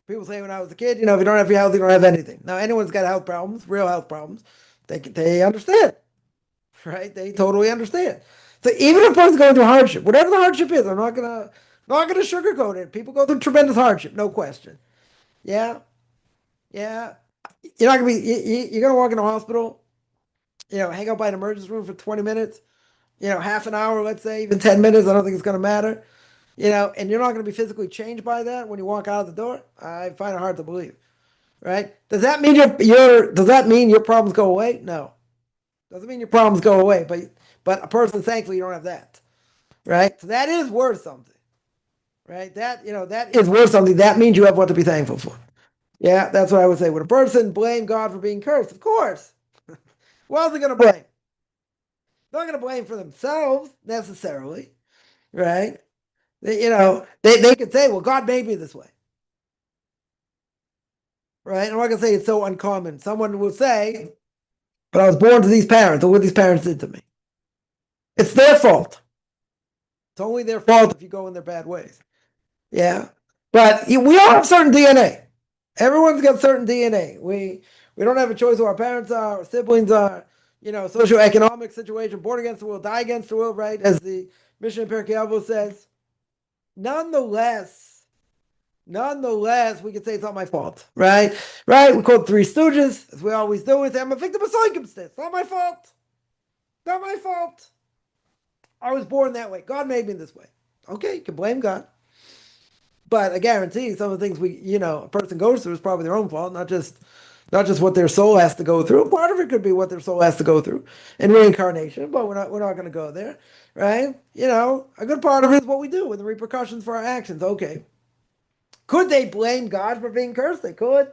when I was a kid, if you don't have your health, you don't have anything. Now, anyone's got health problems, real health problems, they understand, right? They totally understand. So even if a person's going through hardship, whatever the hardship is, I'm not gonna sugarcoat it. People go through tremendous hardship, no question. Yeah. You're not gonna you're gonna walk in a hospital, hang out by an emergency room for 20 minutes, half an hour, let's say, even 10 minutes. I don't think it's gonna matter. And you're not going to be physically changed by that when you walk out of the door. I find it hard to believe, right? Does that mean does that mean your problems go away? No, doesn't mean your problems go away. But a person, thankfully, you don't have that, right? So that is worth something, right? That is worth something. That means you have what to be thankful for. Yeah, that's what I would say. Would a person blame God for being cursed? Of course. What else are they going to blame? They're not going to blame for themselves necessarily, right? They could say, well, God made me this way. Right? I'm not going to say it's so uncommon. Someone will say, but I was born to these parents, or what these parents did to me. It's their fault. It's only their fault if you go in their bad ways. Yeah. But we all have certain DNA. Everyone's got certain DNA. We don't have a choice who our parents are, our siblings are, socioeconomic situation, born against the will, die against the will, right? As the Mishnah in Pirkei Avos says. Nonetheless, we could say it's not my fault, right? Right? We call it Three Stooges, as we always do. We say, I'm a victim of circumstance. Not my fault. Not my fault. I was born that way. God made me this way. Okay, you can blame God. But I guarantee some of the things a person goes through is probably their own fault, not just what their soul has to go through. Part of it could be what their soul has to go through in reincarnation, but we're not going to go there, right? A good part of it is what we do and the repercussions for our actions. Okay. Could they blame God for being cursed? They could,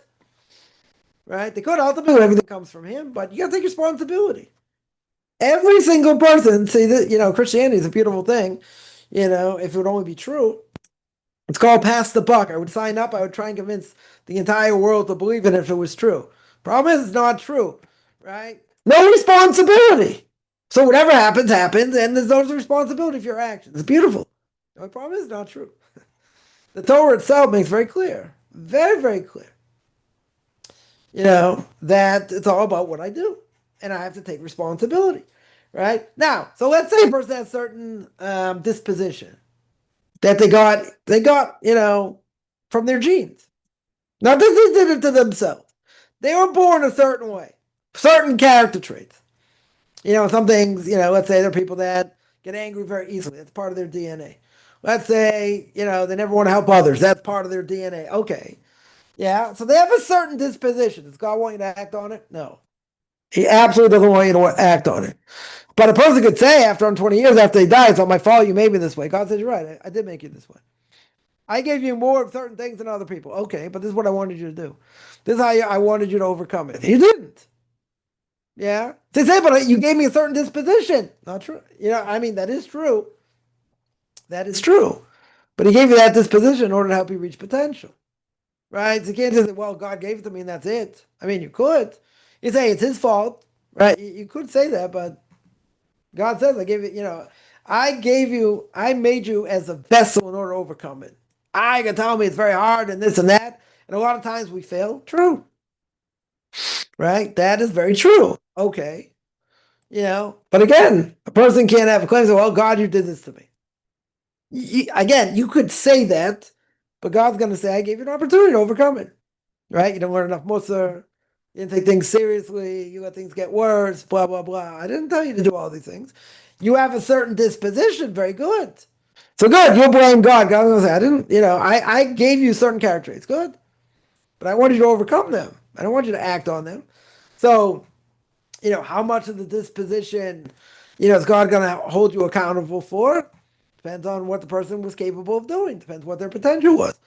right? They could. Ultimately, everything comes from Him, but you got to take responsibility. Every single person, see that, Christianity is a beautiful thing, if it would only be true. It's called pass the buck. I would sign up. I would try and convince the entire world to believe in it if it was true. Problem is, it's not true, right? No responsibility. So whatever happens, happens, and there's no responsibility for your actions. It's beautiful. The only problem is it's not true. The Torah itself makes very clear, very, very clear, that it's all about what I do. And I have to take responsibility. Right? Now, so let's say a person has certain disposition that they got, from their genes. Not that they did it to themselves. They were born a certain way, certain character traits. Some things, let's say there are people that get angry very easily. That's part of their DNA. Let's say, they never want to help others. That's part of their DNA. Okay. Yeah. So they have a certain disposition. Does God want you to act on it? No. He absolutely doesn't want you to act on it. But a person could say after 20 years after they die, it's not my fault you made me this way. God says, you're right. I did make you this way. I gave you more of certain things than other people. Okay, but this is what I wanted you to do. This is how I wanted you to overcome it. You didn't. Yeah. They say, but you gave me a certain disposition. Not true. That is true. That is true. But he gave you that disposition in order to help you reach potential. Right? So you can't just say, well, God gave it to me and that's it. You could. You say it's his fault. Right? You could say that, but God says, I made you as a vessel in order to overcome it. I can tell me it's very hard and this and that. And a lot of times we fail. True. Right? That is very true. Okay. But again, a person can't have a claim and say, well, God, you did this to me. Again, you could say that, but God's going to say, I gave you an opportunity to overcome it. Right? You don't learn enough Musar. You didn't take things seriously. You let things get worse, blah, blah, blah. I didn't tell you to do all these things. You have a certain disposition. Very good. So good. You'll blame God. God's going to say, I didn't, I gave you certain character traits. Good. But I wanted you to overcome them. I don't want you to act on them. So, how much of the disposition, is God going to hold you accountable for? Depends on what the person was capable of doing. Depends what their potential was.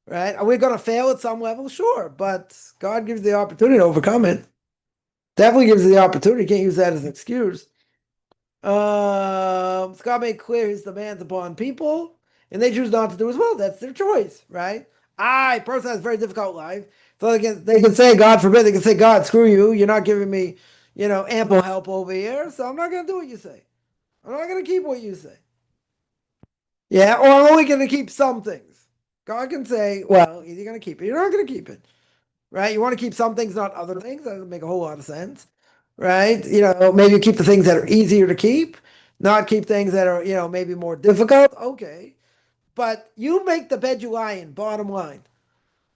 Right? Are we going to fail at some level? Sure. But God gives the opportunity to overcome it. Definitely gives the opportunity. You can't use that as an excuse. Scott made clear his demands upon people, and they choose not to do as well. That's their choice, right? Person has a very difficult life. So they can say, God forbid, they can say, God, screw you. You're not giving me, ample help over here. So I'm not going to do what you say. I'm not going to keep what you say. Yeah, or I'm only going to keep some things. God can say, well, either you're going to keep it, you're not going to keep it. Right? You want to keep some things, not other things. That doesn't make a whole lot of sense. Right? Maybe you keep the things that are easier to keep, not keep things that are, maybe more difficult. Okay. But you make the bed you lie in, bottom line.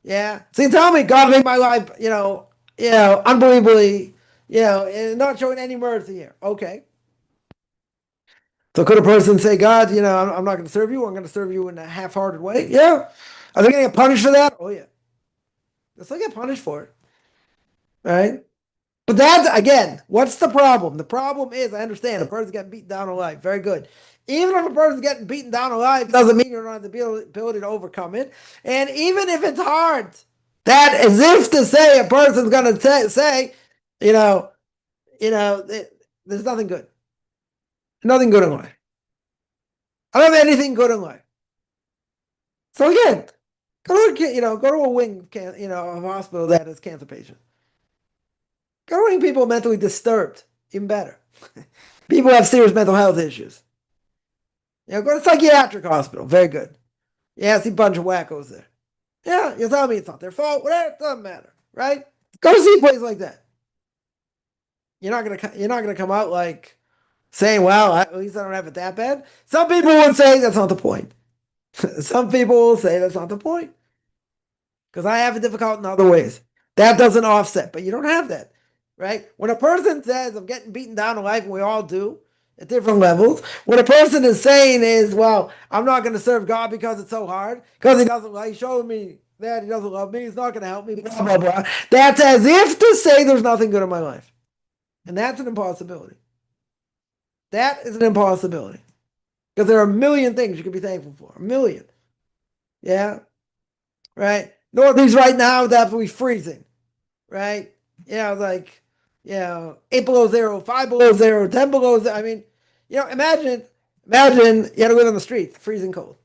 Yeah. So you tell me God made my life, unbelievably, and not showing any mercy here. Okay. So could a person say, God, I'm not going to serve you. I'm going to serve you in a half-hearted way. Yeah. Are they going to get punished for that? Oh, yeah. They'll still get punished for it. Right? But that's, again, what's the problem? The problem is, I understand, a person's getting beaten down alive. Very good. Even if a person's getting beaten down alive, doesn't mean you don't have the ability to overcome it. And even if it's hard, that is if to say a person's going to say, there's nothing good. Nothing good in life. I don't have anything good in life. So again, go to a wing, of a hospital that has cancer patients. Go to people mentally disturbed, even better. People have serious mental health issues. Go to a psychiatric hospital. Very good. Yeah, see a bunch of wackos there. Yeah, you'll tell me it's not their fault. Whatever, it doesn't matter, right? Go see a place like that. You're not gonna come out like saying, "Well, at least I don't have it that bad." Some people would say that's not the point. Some people will say that's not the point because I have it difficult in other ways. That doesn't offset, but you don't have that, right? When a person says, "I'm getting beaten down in life," and we all do at different levels. What a person is saying is, well, I'm not going to serve God because it's so hard, because he doesn't like showing me that he doesn't love me, he's not going to help me, blah, blah, blah. That's as if to say there's nothing good in my life. And that's an impossibility. That is an impossibility. Because there are a million things you can be thankful for. A million. Yeah? Right? Northeast right now is absolutely freezing. Right? 8 below zero, 5 below zero, 10 below zero. Imagine you had to live on the streets, freezing cold.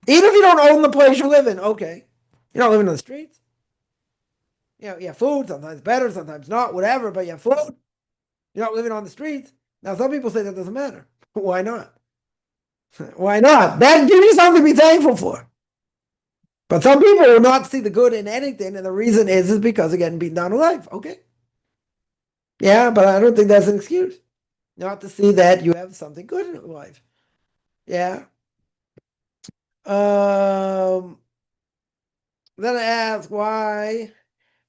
Even if you don't own the place you live in, okay. You're not living on the streets. You have food, sometimes better, sometimes not, whatever, but you have food. You're not living on the streets. Now, some people say that doesn't matter. Why not? Why not? That gives you something to be thankful for. But some people will not see the good in anything, and the reason is because they're getting beaten down alive. Okay. Yeah, but I don't think that's an excuse. Not to see that you have something good in life. Yeah. Then I ask why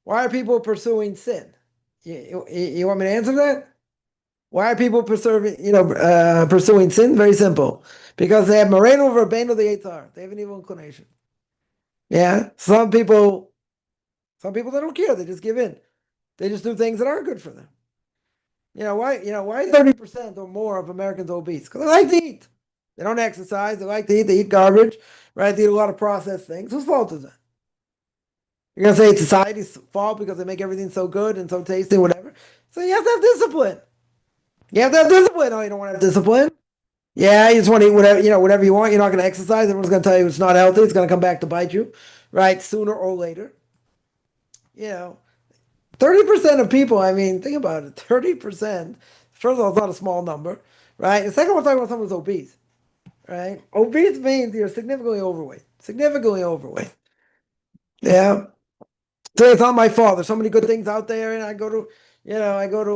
are people pursuing sin? You want me to answer that? Why are people pursuing sin? Very simple. Because they have Moreno Verbeno the Eitzar. They have an evil inclination. Yeah. Some people they don't care. They just give in. They just do things that aren't good for them. Why 30% or more of Americans obese? Because they like to eat. They don't exercise, they like to eat, they eat garbage, right? They eat a lot of processed things. Whose fault is that? You're gonna say it's society's fault because they make everything so good and so tasty, whatever. So you have to have discipline. You have to have discipline. Oh, you don't want to have discipline? Yeah, you just want to eat whatever you want. You're not going to exercise. Everyone's going to tell you it's not healthy. It's going to come back to bite you, right? Sooner or later. 30% of people, I mean, think about it. 30%, first of all, it's not a small number, right? And second, we're talking about someone who's obese, right? Obese means you're significantly overweight. Significantly overweight. Yeah. So it's not my fault. There's so many good things out there, and I go to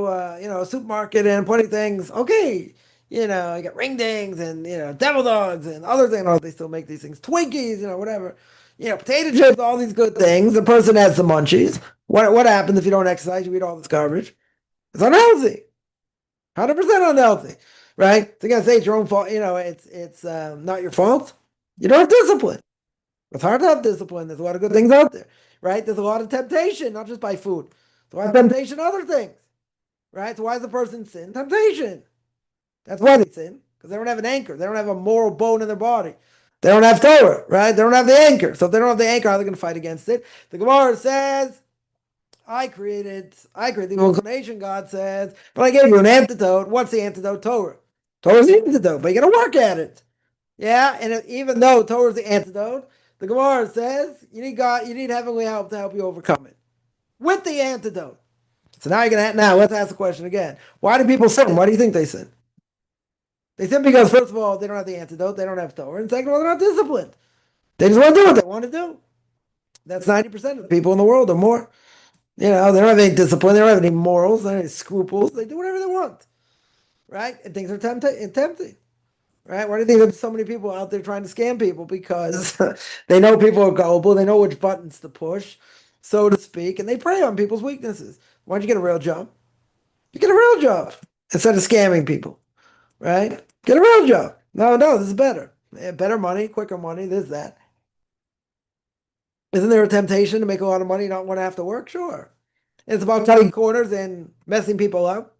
a supermarket and plenty of things. Okay, I get ring dings and devil dogs and other things. Oh, they still make these things, Twinkies, whatever. Potato chips, all these good things. The person has the munchies. What happens if you don't exercise? You eat all this garbage. It's unhealthy. 100% unhealthy, right? So you gotta say it's your own fault. It's not your fault. You don't have discipline. It's hard to have discipline. There's a lot of good things out there, right? There's a lot of temptation, not just by food. There's a lot of temptation, other things, right? So why does the person sin? Temptation. That's why they sin, because they don't have an anchor. They don't have a moral bone in their body. They don't have Torah, right? They don't have the anchor. So if they don't have the anchor, how are they going to fight against it? The Gemara says, I created the evil inclination, God says, but I gave you an antidote. What's the antidote? Torah. Torah's the antidote, but you got to work at it. Yeah, and even though Torah is the antidote, the Gemara says you need heavenly help to help you overcome it with the antidote. So now let's ask the question again. Why do people sin? Why do you think they sin? They sin because, first of all, they don't have the antidote, they don't have Torah, and second of all, they're not disciplined. They just want to do what they want to do. That's 90% of the people in the world or more. They don't have any discipline, they don't have any morals, they don't have any scruples. They do whatever they want, right? And things are tempting. Right? Why do you think there's so many people out there trying to scam people? Because they know people are gullible, they know which buttons to push, so to speak, and they prey on people's weaknesses. Why don't you get a real job? You get a real job instead of scamming people, right? Get a real job. No, this is better. Better money, quicker money, this, that. Isn't there a temptation to make a lot of money, not want to have to work? Sure. It's about cutting corners and messing people up.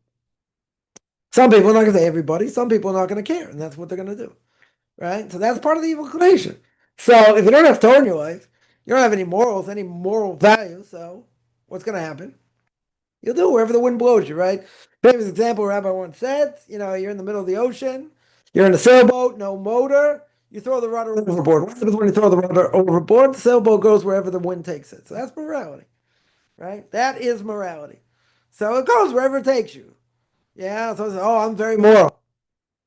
Some people are not going to say everybody. Some people are not going to care, and that's what they're going to do, right? So that's part of the evil inclination. So if you don't have Torah in your life, you don't have any morals, any moral value. So what's going to happen? You'll do wherever the wind blows you, right? Famous example, Rabbi once said, you're in the middle of the ocean, you're in a sailboat, no motor, you throw the rudder overboard. What happens when you throw the rudder overboard? The sailboat goes wherever the wind takes it. So that's morality, right? That is morality. So it goes wherever it takes you. Yeah, so I'm very moral.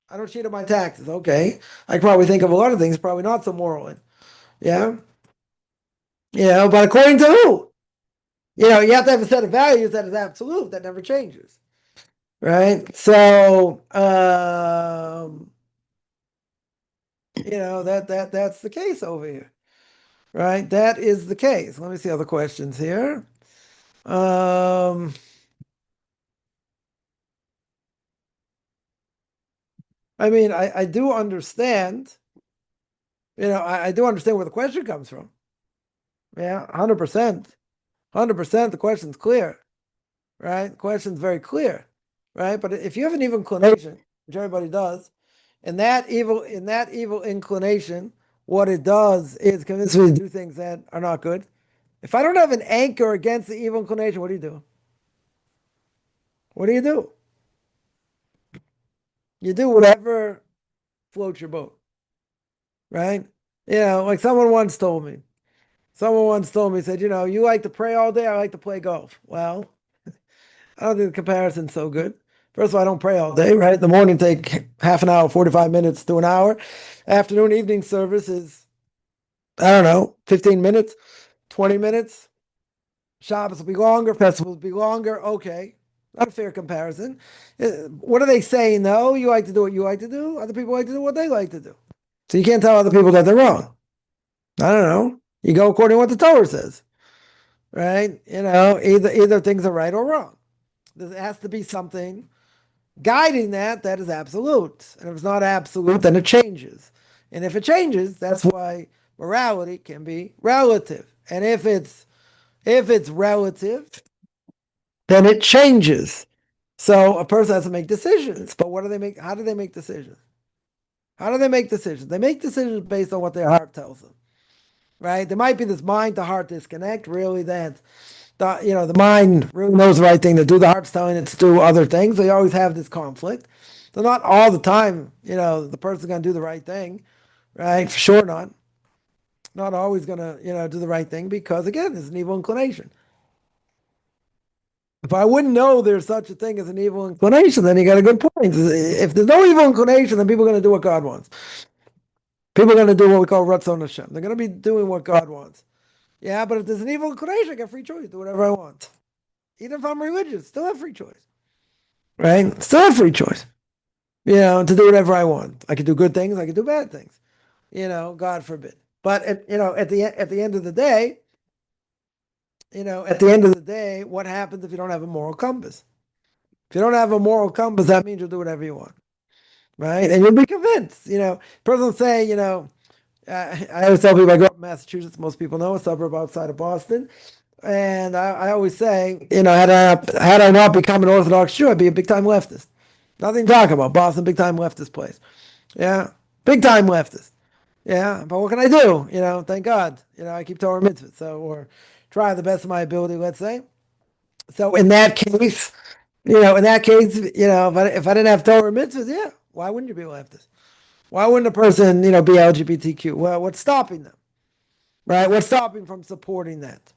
I don't cheat on my taxes. Okay. I can probably think of a lot of things probably not so moral in. Yeah. But according to who? You have to have a set of values that is absolute, that never changes. Right? So that's the case over here. Right? That is the case. Let me see other questions here. I do understand. I do understand where the question comes from. Yeah, 100%. 100%, the question's clear. Right? The question's very clear. Right? But if you have an evil inclination, which everybody does, and that evil inclination, what it does is convince me to do things that are not good. If I don't have an anchor against the evil inclination, what do you do? What do you do? You do whatever floats your boat. Right? Like someone once told me, said, you like to pray all day, I like to play golf. Well, I don't think the comparison's so good, First of all, I don't pray all day, right? In the morning, take half an hour, 45 minutes to an hour. Afternoon, evening service is, I don't know, 15 minutes, 20 minutes. Shabbos will be longer, festivals will be longer. Okay, not a fair comparison. What are they saying, though? You like to do what you like to do. Other people like to do what they like to do. So you can't tell other people that they're wrong. I don't know. You go according to what the Torah says, right? Either things are right or wrong. There has to be something guiding that is absolute. And if it's not absolute, then it changes. And if it changes, that's why morality can be relative. And if it's relative, then it changes. So a person has to make decisions. But what do they make? How do they make decisions? How do they make decisions? They make decisions based on what their heart tells them. Right? There might be this mind to heart disconnect, really, that the mind really knows the right thing to do. The heart's telling it to do other things. So you always have this conflict. So not all the time, the person's going to do the right thing, right? For sure not. Not always going to, do the right thing because, again, there's an evil inclination. If I wouldn't know there's such a thing as an evil inclination, then you got a good point. If there's no evil inclination, then people are going to do what God wants. People are going to do what we call Ratzon Hashem. They're going to be doing what God wants. Yeah, but if there's an evil inclination, I got free choice. Do whatever I want. Even if I'm religious, still have free choice. Right? Still have free choice. To do whatever I want. I could do good things. I could do bad things. God forbid. But at the end of the day, what happens if you don't have a moral compass? If you don't have a moral compass, that means you'll do whatever you want. Right? And you'll be convinced. Person will say, I always tell people I grew up in Massachusetts. Most people know, a suburb outside of Boston. And I always say, had I not become an Orthodox Jew, I'd be a big-time leftist. Nothing to talk about. Boston, big-time leftist place. Yeah, big-time leftist. Yeah, but what can I do? Thank God. I keep Torah mitzvos, or try the best of my ability, let's say. So in that case, if I didn't have Torah mitzvahs, yeah, why wouldn't you be a leftist? Why wouldn't a person, be LGBTQ? Well, what's stopping them? Right? What's stopping from supporting that?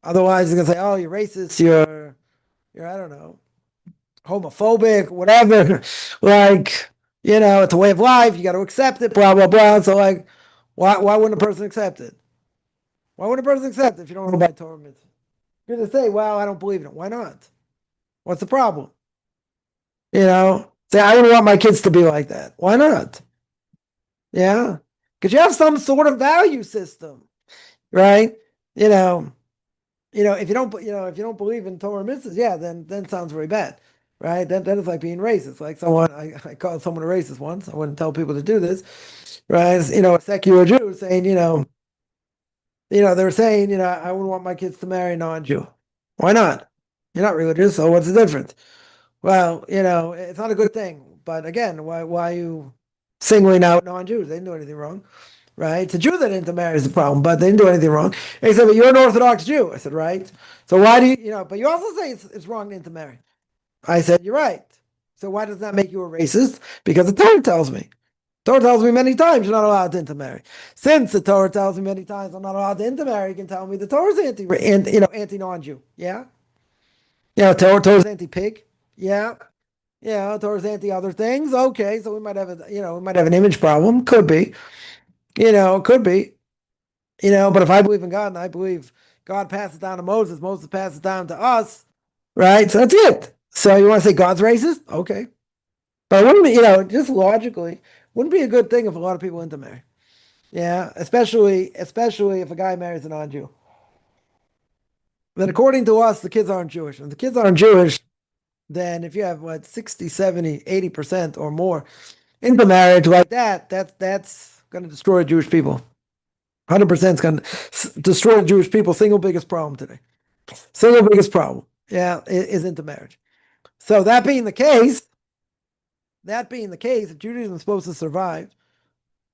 Otherwise, they're gonna say, "Oh, you're racist. You're I don't know, homophobic, whatever." It's a way of life. You got to accept it. Blah blah blah. So, why wouldn't a person accept it? Why wouldn't a person accept it if you don't know by Torah mitzvah? You're gonna say, "Well, I don't believe in it." Why not? What's the problem? Say, "I wouldn't want my kids to be like that." Why not? Yeah, because you have some sort of value system, right? If you don't believe in Torah mitzvahs, yeah, then sounds very bad, right? Then it's like being racist. Like I called someone a racist once. I wouldn't tell people to do this, right? A secular Jew saying, they were saying, I wouldn't want my kids to marry a non-Jew. Why not? You're not religious, so what's the difference? Well, it's not a good thing. But again, why are you singling out non-Jews? They didn't do anything wrong. Right? It's a Jew that didn't marry is the problem, but they didn't do anything wrong. And he said, "But you're an Orthodox Jew." I said, "Right. So why do you, but you also say it's wrong to intermarry." I said, "You're right. So why does that make you a racist?" Because the Torah tells me. The Torah tells me many times you're not allowed to intermarry. Since the Torah tells me many times I'm not allowed to intermarry, you can tell me the Torah's anti-non-Jew. Yeah? Torah's anti-pig. Yeah. Yeah, Torah's anti-other things. Okay, so we might have an image problem. Could be. It could be, but if I believe in God and I believe God passed it down to Moses, Moses passed it down to us, right? So that's it. So you want to say God's racist? Okay. But wouldn't be, just logically, wouldn't be a good thing if a lot of people intermarry. Yeah, especially if a guy marries a non-Jew. Then according to us, the kids aren't Jewish. And if the kids aren't Jewish, then if you have 60, 70, 80% or more intermarriage like that's going to destroy Jewish people. 100% is going to destroy Jewish people. Single biggest problem today. Single biggest problem, is intermarriage. So that being the case, if Judaism is supposed to survive,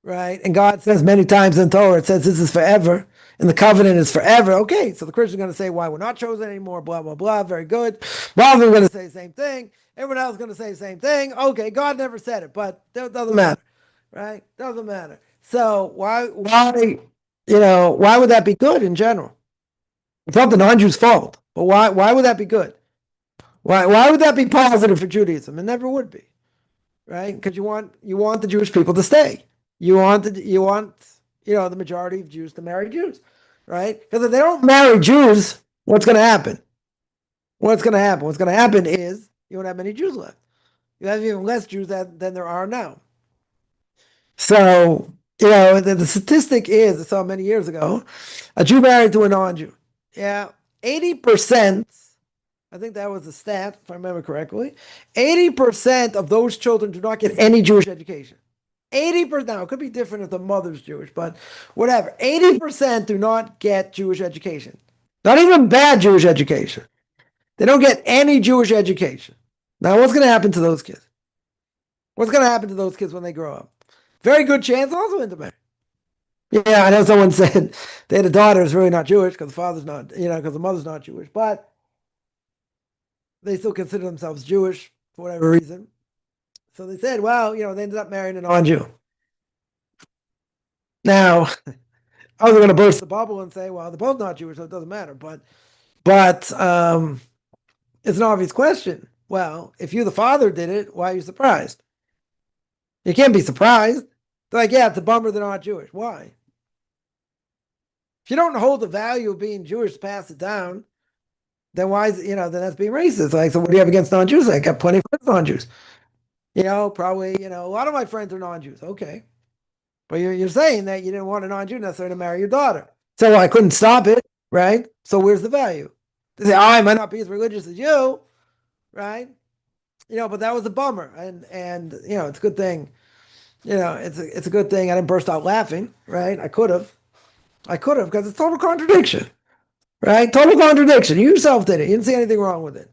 right? And God says many times in Torah, it says this is forever, and the covenant is forever. Okay, so the Christians are going to say why we're not chosen anymore, blah, blah, blah. Very good. Muslims are going to say the same thing. Everyone else is going to say the same thing. Okay, God never said it, but it doesn't matter, right? Doesn't matter. So why would that be good in general? It's not the non-Jews' fault, but why would that be good? Why would that be positive for Judaism? It never would be, right? Because you want the Jewish people to stay. You want the majority of Jews to marry Jews, right? Because if they don't marry Jews, what's going to happen? What's going to happen? What's going to happen is you won't have many Jews left. You have even less Jews than there are now. So, the statistic is, I saw many years ago, a Jew married to a non-Jew. Yeah, 80%, I think that was the stat, if I remember correctly, 80% of those children do not get any Jewish education. 80%, now it could be different if the mother's Jewish, but whatever. 80% do not get Jewish education. Not even bad Jewish education. They don't get any Jewish education. Now, what's going to happen to those kids? What's going to happen to those kids when they grow up? Very good chance also into marriage. Yeah, I know someone said they had a daughter who's really not Jewish because the father's not, because the mother's not Jewish, but they still consider themselves Jewish for whatever reason. So they said, well, they ended up marrying a non-Jew. Now, I was going to burst the bubble and say, well, they're both not Jewish, so it doesn't matter. But it's an obvious question. Well, if you, the father, did it, why are you surprised? You can't be surprised. They're like, yeah, it's a bummer they're not Jewish. Why? If you don't hold the value of being Jewish to pass it down, then why is then that's being racist. Like, so what do you have against non-Jews? I got plenty of friends non-Jews. Probably, a lot of my friends are non-Jews. Okay. But you're saying that you didn't want a non-Jew necessarily to marry your daughter. So I couldn't stop it, right? So where's the value? They say, I might not be as religious as you, right? But that was a bummer. And it's a good thing. It's a good thing I didn't burst out laughing, right? I could have because it's total contradiction, right? Total contradiction. You yourself did it. You didn't see anything wrong with it,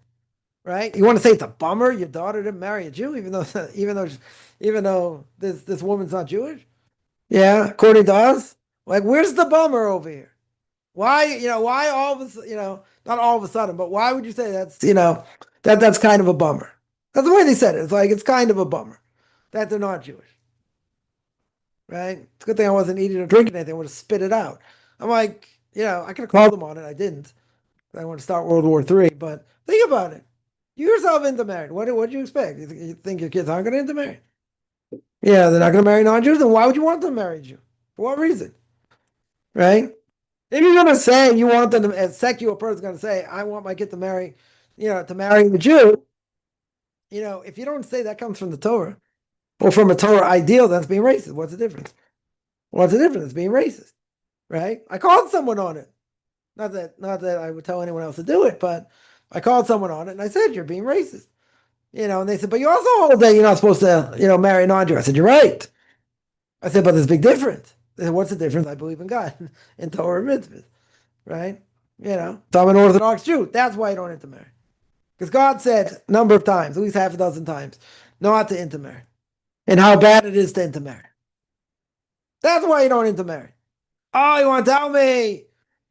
right? You want to say it's a bummer your daughter didn't marry a Jew, even though this woman's not Jewish? Yeah, according to us, like where's the bummer over here? Why why all of a not all of a sudden, but why would you say that's kind of a bummer? That's the way they said it. It's like it's kind of a bummer that they're not Jewish. Right? It's a good thing I wasn't eating or drinking anything. I would have spit it out. I'm like, I could have called them on it. I didn't. I want to start World War III. But think about it. You yourself intermarried. What do you expect? You think your kids aren't going to intermarry? Yeah, they're not going to marry non-Jews. Then why would you want them to marry Jew? For what reason? Right? If you're going to say you want them to, a secular person's going to say, I want my kid to marry a Jew. If you don't say that comes from the Torah or from a Torah ideal, that's being racist. What's the difference? What's the difference? It's being racist, right? I called someone on it. Not that I would tell anyone else to do it, but I called someone on it and I said, you're being racist. And they said, but you also hold that you're not supposed to, marry a non-Jew. I said, you're right. I said, but there's a big difference. They said, what's the difference? I believe in God, in Torah and mitzvos, right? So I'm an Orthodox Jew. That's why I don't intermarry. Because God said a number of times, at least half a dozen times, not to intermarry. And how bad it is to intermarry. That's why you don't intermarry. Oh, you want to tell me,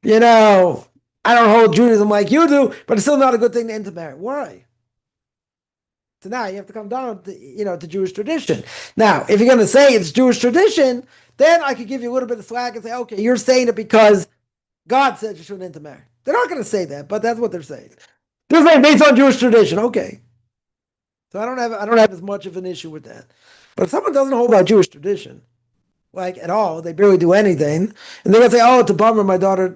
I don't hold Judaism like you do, but it's still not a good thing to intermarry. Why? So now you have to come down to Jewish tradition. Now, if you're going to say it's Jewish tradition, then I could give you a little bit of slack and say, okay, you're saying it because God said you shouldn't intermarry. They're not going to say that, but that's what they're saying. They're saying based on Jewish tradition. Okay. So I don't have as much of an issue with that. But if someone doesn't hold by Jewish tradition, like at all, they barely do anything, and they're going to say, oh, it's a bummer my daughter,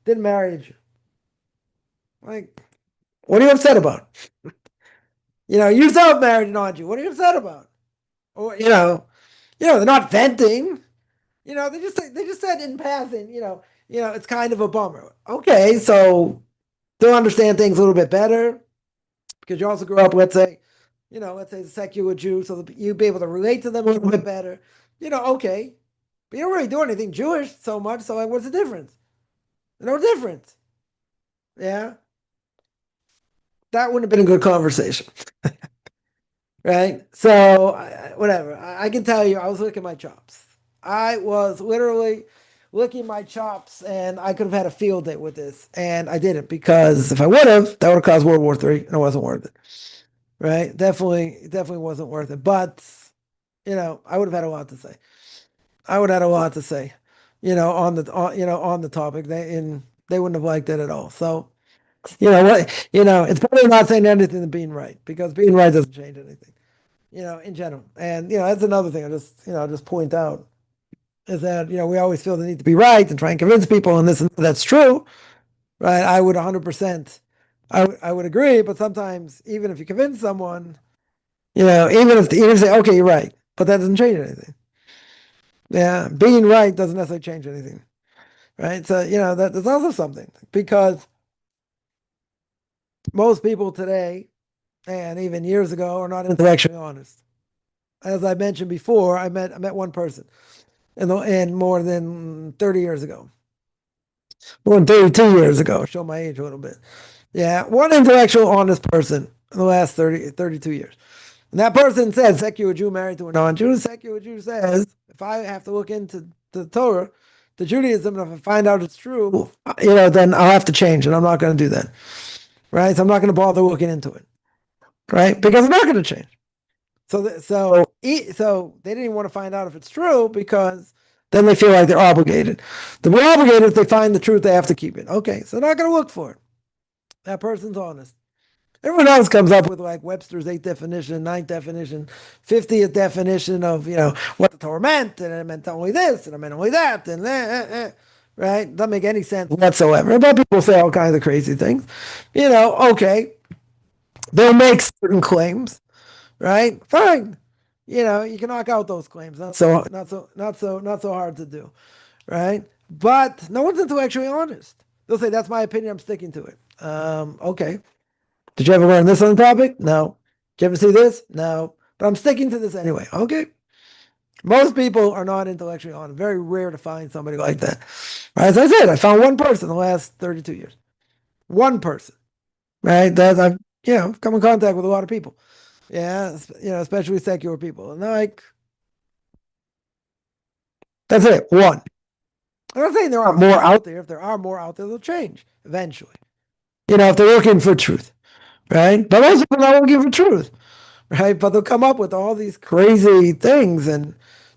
didn't marry a Jew. Like, what are you upset about? You yourself married a non-Jew. What are you upset about? Or, they're not venting. They just said in passing, it's kind of a bummer. Okay, so they'll understand things a little bit better because you also grew up, let's say a secular Jew, so you'd be able to relate to them a little bit better. Okay. But you don't really do anything Jewish so much, so like, what's the difference? No difference. Yeah. That wouldn't have been a good conversation. Right? So, whatever. I can tell you, I was licking my chops. I was literally licking my chops, and I could have had a field day with this, and I didn't because if I would have, that would have caused World War III, and it wasn't worth it. Right? Definitely wasn't worth it. But, I would have had a lot to say. I would have had a lot to say, on the topic. They wouldn't have liked it at all. So, It's better not saying anything than being right, because being right doesn't change anything, in general. And that's another thing I just point out, is that we always feel the need to be right and try and convince people, and this and that's true, right? I would 100%, I would agree, but sometimes even if you convince someone, even if say, okay, you're right, but that doesn't change anything. Yeah, being right doesn't necessarily change anything, right? So that's also something, because most people today, and even years ago, are not intellectually honest. As I mentioned before, I met one person, and more than 30 years ago, more than 32 years ago. Show my age a little bit. Yeah, one intellectual honest person in the last 32 years. And that person said, secular Jew married to a non-Jew. Secular Jew says, if I have to look into the Torah, the Judaism, and if I find out it's true, then I'll have to change, and I'm not going to do that. Right? So I'm not going to bother looking into it. Right? Because I'm not going to change. So they didn't even want to find out if it's true, because then they feel like they're obligated. They're obligated if they find the truth, they have to keep it. Okay, so they're not going to look for it. That person's honest. Everyone else comes up with like Webster's 8th definition, 9th definition, 50th definition of what the Torah meant, and it meant only this, and it meant only that, and right? Doesn't make any sense whatsoever. But people say all kinds of crazy things. Okay, they'll make certain claims, right? Fine. You can knock out those claims. Not so hard to do, right? But no one's intellectually honest. They'll say, that's my opinion, I'm sticking to it. Okay. Did you ever learn this on the topic? No. Did you ever see this? No. But I'm sticking to this anyway. Okay. Most people are not intellectually honest. Very rare to find somebody like that. Right? As I said, I found one person in the last 32 years. One person. Right? That I've come in contact with a lot of people. Yeah, especially secular people. And they're like, that's it. One. I'm not saying there aren't more out there. If there are more out there, they'll change eventually. If they're looking for truth. Right? But most people are not looking for truth. Right? But they'll come up with all these crazy things and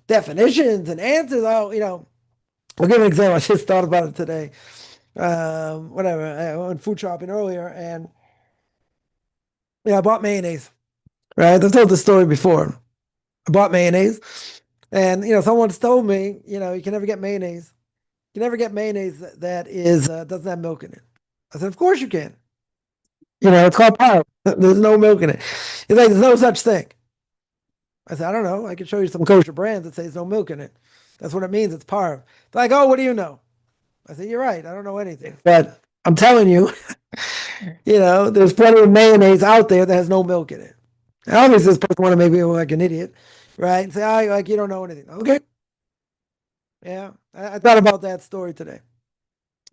definitions and answers. I'll give an example. I just thought about it today. Whatever. I went food shopping earlier, and I bought mayonnaise. Right? I've told this story before. I bought mayonnaise, and someone's told me, you can never get mayonnaise. You can never get mayonnaise that is doesn't have milk in it. I said, of course you can. It's called parv. There's no milk in it. He's like, there's no such thing. I said, I don't know. I can show you some kosher brands that say there's no milk in it. That's what it means. It's parv. They're like, oh, what do you know? I said, you're right. I don't know anything. But I'm telling you, there's plenty of mayonnaise out there that has no milk in it. And obviously, this person want to make me look like an idiot, right? And say, like, you don't know anything. Okay. Yeah. I thought about that story today.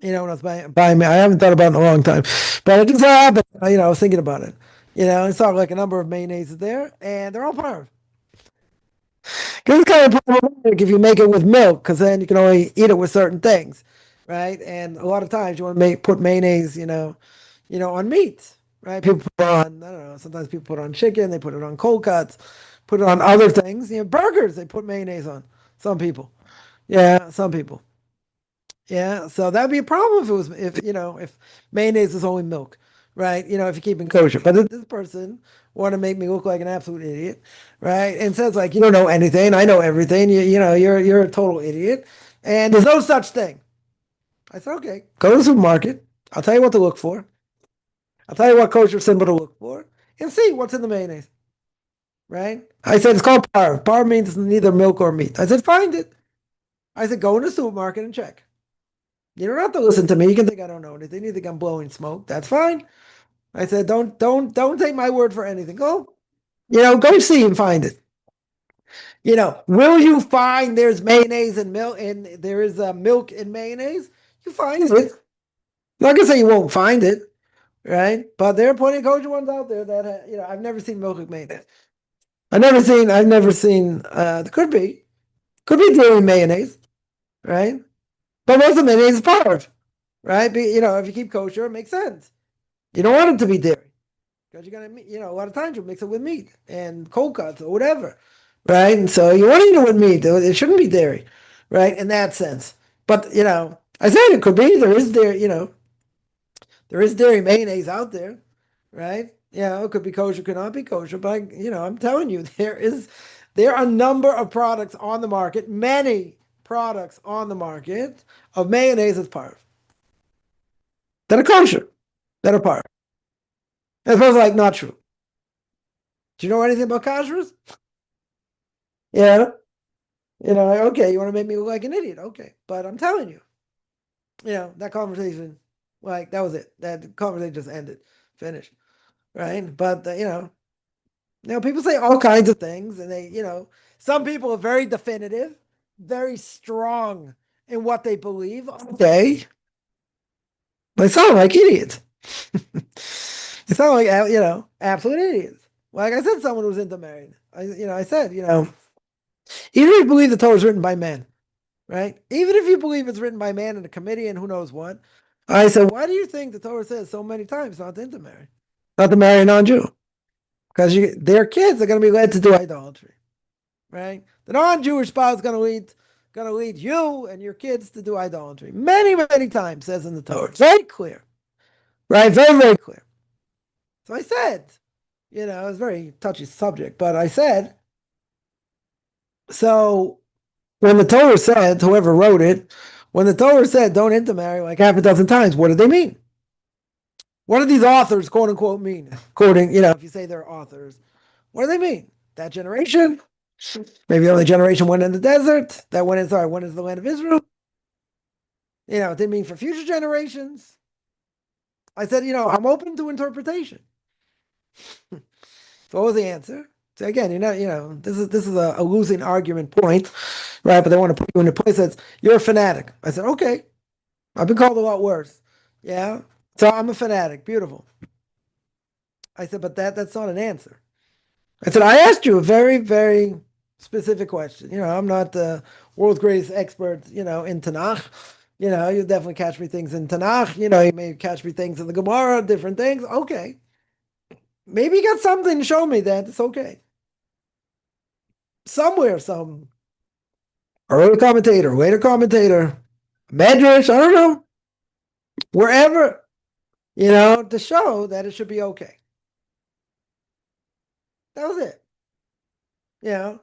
When I was buying, I haven't thought about it in a long time, but it just happened. I was thinking about it. I saw like a number of mayonnaises there, and they're all parv. Because it's kind of problematic if you make it with milk, because then you can only eat it with certain things, right? And a lot of times you want to put mayonnaise, on meat, right? People put on, I don't know. Sometimes people put on chicken, they put it on cold cuts, put it on other things. Burgers, they put mayonnaise on. Some people, yeah, some people. Yeah, so that'd be a problem if mayonnaise is only milk, right? If you're keeping kosher. But this person want to make me look like an absolute idiot, right? And says like, you don't know anything, I know everything. You're a total idiot, and there's no such thing. I said, okay, go to the supermarket. I'll tell you what to look for. I'll tell you what kosher symbol to look for, and see what's in the mayonnaise, right? I said it's called parv. Parv means neither milk or meat. I said find it. I said go in the supermarket and check. You don't have to listen to me. You can think I don't know anything. You think I'm blowing smoke. That's fine. I said, don't take my word for anything. Go see and find it. Will you find there's mayonnaise and milk, and there is milk in mayonnaise? You find it. I'm not gonna say you won't find it, right? But there are plenty of kosher ones out there that I've never seen milk with mayonnaise. I've never seen. Could be dairy mayonnaise, right? But most of mayonnaise is parv, right? But, if you keep kosher, it makes sense. You don't want it to be dairy, because you're gonna, a lot of times you'll mix it with meat and cold cuts or whatever, right? And so you want to eat it with meat. It shouldn't be dairy, right? In that sense. But I said it could be. There There is dairy mayonnaise out there, right? Yeah, it could be kosher, could not be kosher, but I'm telling you, there are a number of products on the market, many products on the market of mayonnaise as parv that are kosher, that are parv. That's both like not true. Do you know anything about kashrus? Yeah, okay, you want to make me look like an idiot, okay, but I'm telling you, that conversation, like that was it. That conversation just ended, finished, right? But people say all kinds of things, and some people are very definitive, very strong in what they believe. Okay, they sound like idiots. They sound like absolute idiots. Like I said, someone who's into married. I said, even if you believe the Torah is written by men, right? Even if you believe it's written by man in a committee and who knows what, I said, why do you think the Torah says so many times not to intermarry, not to marry a non-Jew? Because their kids are going to be led to do idolatry, right? The non-Jewish spouse is going to lead you and your kids to do idolatry. Many, many times says in the Torah. It's very clear, right? Very, very clear. So I said, it was a very touchy subject, but I said, so when the Torah said, whoever wrote it, when the Torah said don't intermarry like half a dozen times, what did they mean? What do these authors, quote unquote, mean? According, if you say they're authors, what do they mean? That generation? Maybe the only generation went in the desert that went into the land of Israel. It didn't mean for future generations. I said, I'm open to interpretation. So what was the answer? So again, this is a losing argument point, right? But they want to put you in a place that's you're a fanatic. I said, okay, I've been called a lot worse. Yeah, so I'm a fanatic. Beautiful. I said, but that's not an answer. I said, I asked you a very, very specific question. I'm not the world's greatest expert, in Tanakh. You definitely catch me things in Tanakh. You may catch me things in the Gemara, different things. Okay. Maybe you got something to show me that it's okay. Somewhere, some early commentator, later commentator, medrash, I don't know, wherever, to show that it should be okay. That was it.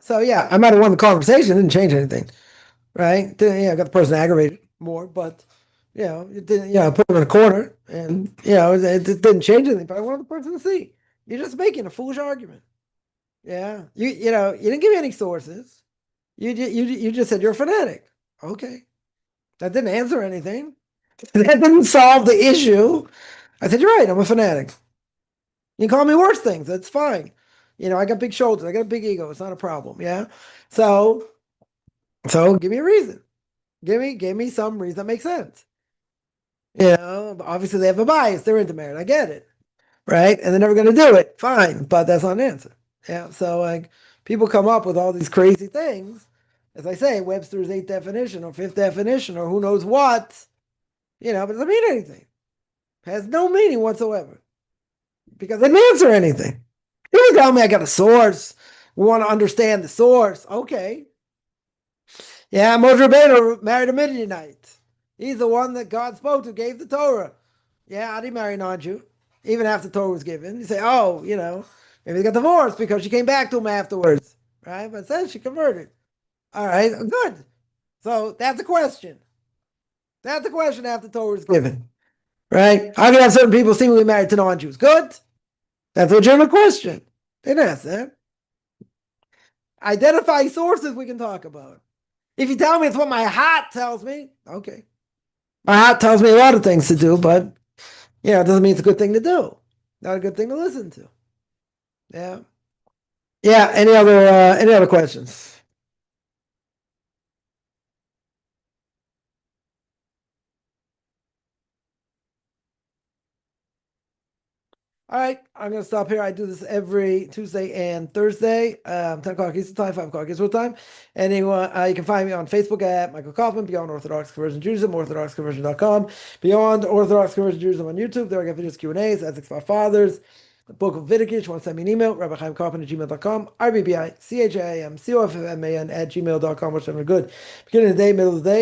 So yeah, I might have won the conversation, didn't change anything, right? Got the person aggravated more, but it didn't, put him in a corner, and it didn't change anything. But I wanted the person to see you're just making a foolish argument. Yeah, you didn't give me any sources. You just said you're a fanatic. Okay, that didn't answer anything. That didn't solve the issue. I said you're right. I'm a fanatic. You can call me worse things. That's fine. I got big shoulders. I got a big ego. It's not a problem. Yeah. So give me a reason. Give me some reason that makes sense. Obviously they have a bias. They're into marriage. I get it. Right. And they're never going to do it. Fine. But that's not an answer. Yeah. So like people come up with all these crazy things. As I say, Webster's 8th definition or 5th definition or who knows what, but it doesn't mean anything. It has no meaning whatsoever. Because it didn't answer anything. You tell me I got a source. We want to understand the source. Okay. Yeah, Moshe Rabbeinu married a Midianite. He's the one that God spoke to, gave the Torah. Yeah, how did he marry a non-Jew? Even after the Torah was given. You say, maybe they got divorced because she came back to him afterwards. Right? But it says she converted. All right, good. So that's the question. That's the question after the Torah was given. Right? How can you have certain people seemingly married to non-Jews? Good. That's a legitimate question. They didn't ask that. Identify sources we can talk about. If you tell me it's what my heart tells me, okay. My heart tells me a lot of things to do, but it doesn't mean it's a good thing to do. Not a good thing to listen to. Yeah. Yeah. Any other questions? All right, I'm going to stop here. I do this every Tuesday and Thursday, 10 o'clock Eastern Time, 5 o'clock Israel Time. Anyone, you can find me on Facebook at Michael Kaufman, Beyond Orthodox Conversion Judaism, orthodoxconversion.com, Beyond Orthodox Conversion Judaism on YouTube. There I got videos, Q&As, ethics about fathers, the book of Leviticus. You want to send me an email, rabbichaimkaufman@gmail.com, RBBICHAIMCOFFMAN @gmail.com. Wish you a good beginning of the day, middle of the day.